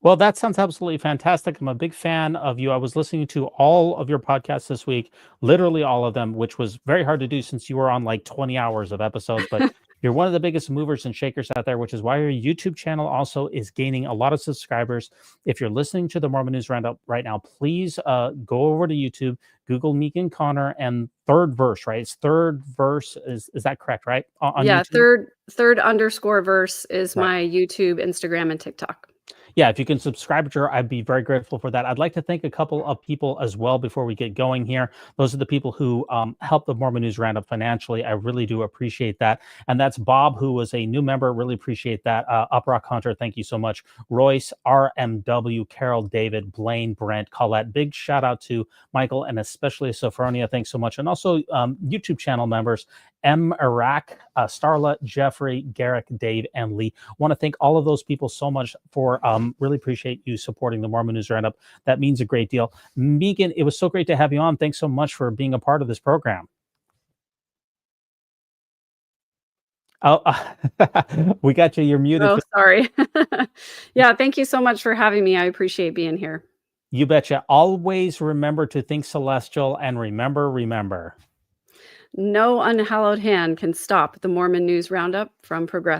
A: Well, that sounds absolutely fantastic. I'm a big fan of you. I was listening to all of your podcasts this week, literally all of them, which was very hard to do since you were on like 20 hours of episodes. But you're one of the biggest movers and shakers out there, which is why your YouTube channel also is gaining a lot of subscribers. If you're listening to the Mormon News Roundup right now, please go over to YouTube, Google Meekin Connor and Third Verse, right? It's Third Verse. Is that correct, right? On
B: Yeah,
A: YouTube?
B: third_verse is my YouTube, Instagram, and TikTok.
A: Yeah, if you can subscribe to her, I'd be very grateful for that. I'd like to thank a couple of people as well before we get going here. Those are the people who help the Mormon News Roundup financially. I really do appreciate that. And that's Bob, who was a new member. Really appreciate that. Uprock Hunter, thank you so much. Royce, RMW, Carol, David, Blaine, Brent, Colette. Big shout out to Michael and especially Sophronia. Thanks so much. And also YouTube channel members, M. Iraq, Starla, Jeffrey, Garrick, Dave, and Lee. Want to thank all of those people so much for really appreciate you supporting the Mormon News Roundup. That means a great deal. Megan, it was so great to have you on. Thanks so much for being a part of this program. Oh, we got you. You're muted.
B: Oh, sorry. Yeah, thank you so much for having me. I appreciate being here.
A: You betcha. Always remember to think celestial and remember.
B: No unhallowed hand can stop the Mormon News Roundup from progressing.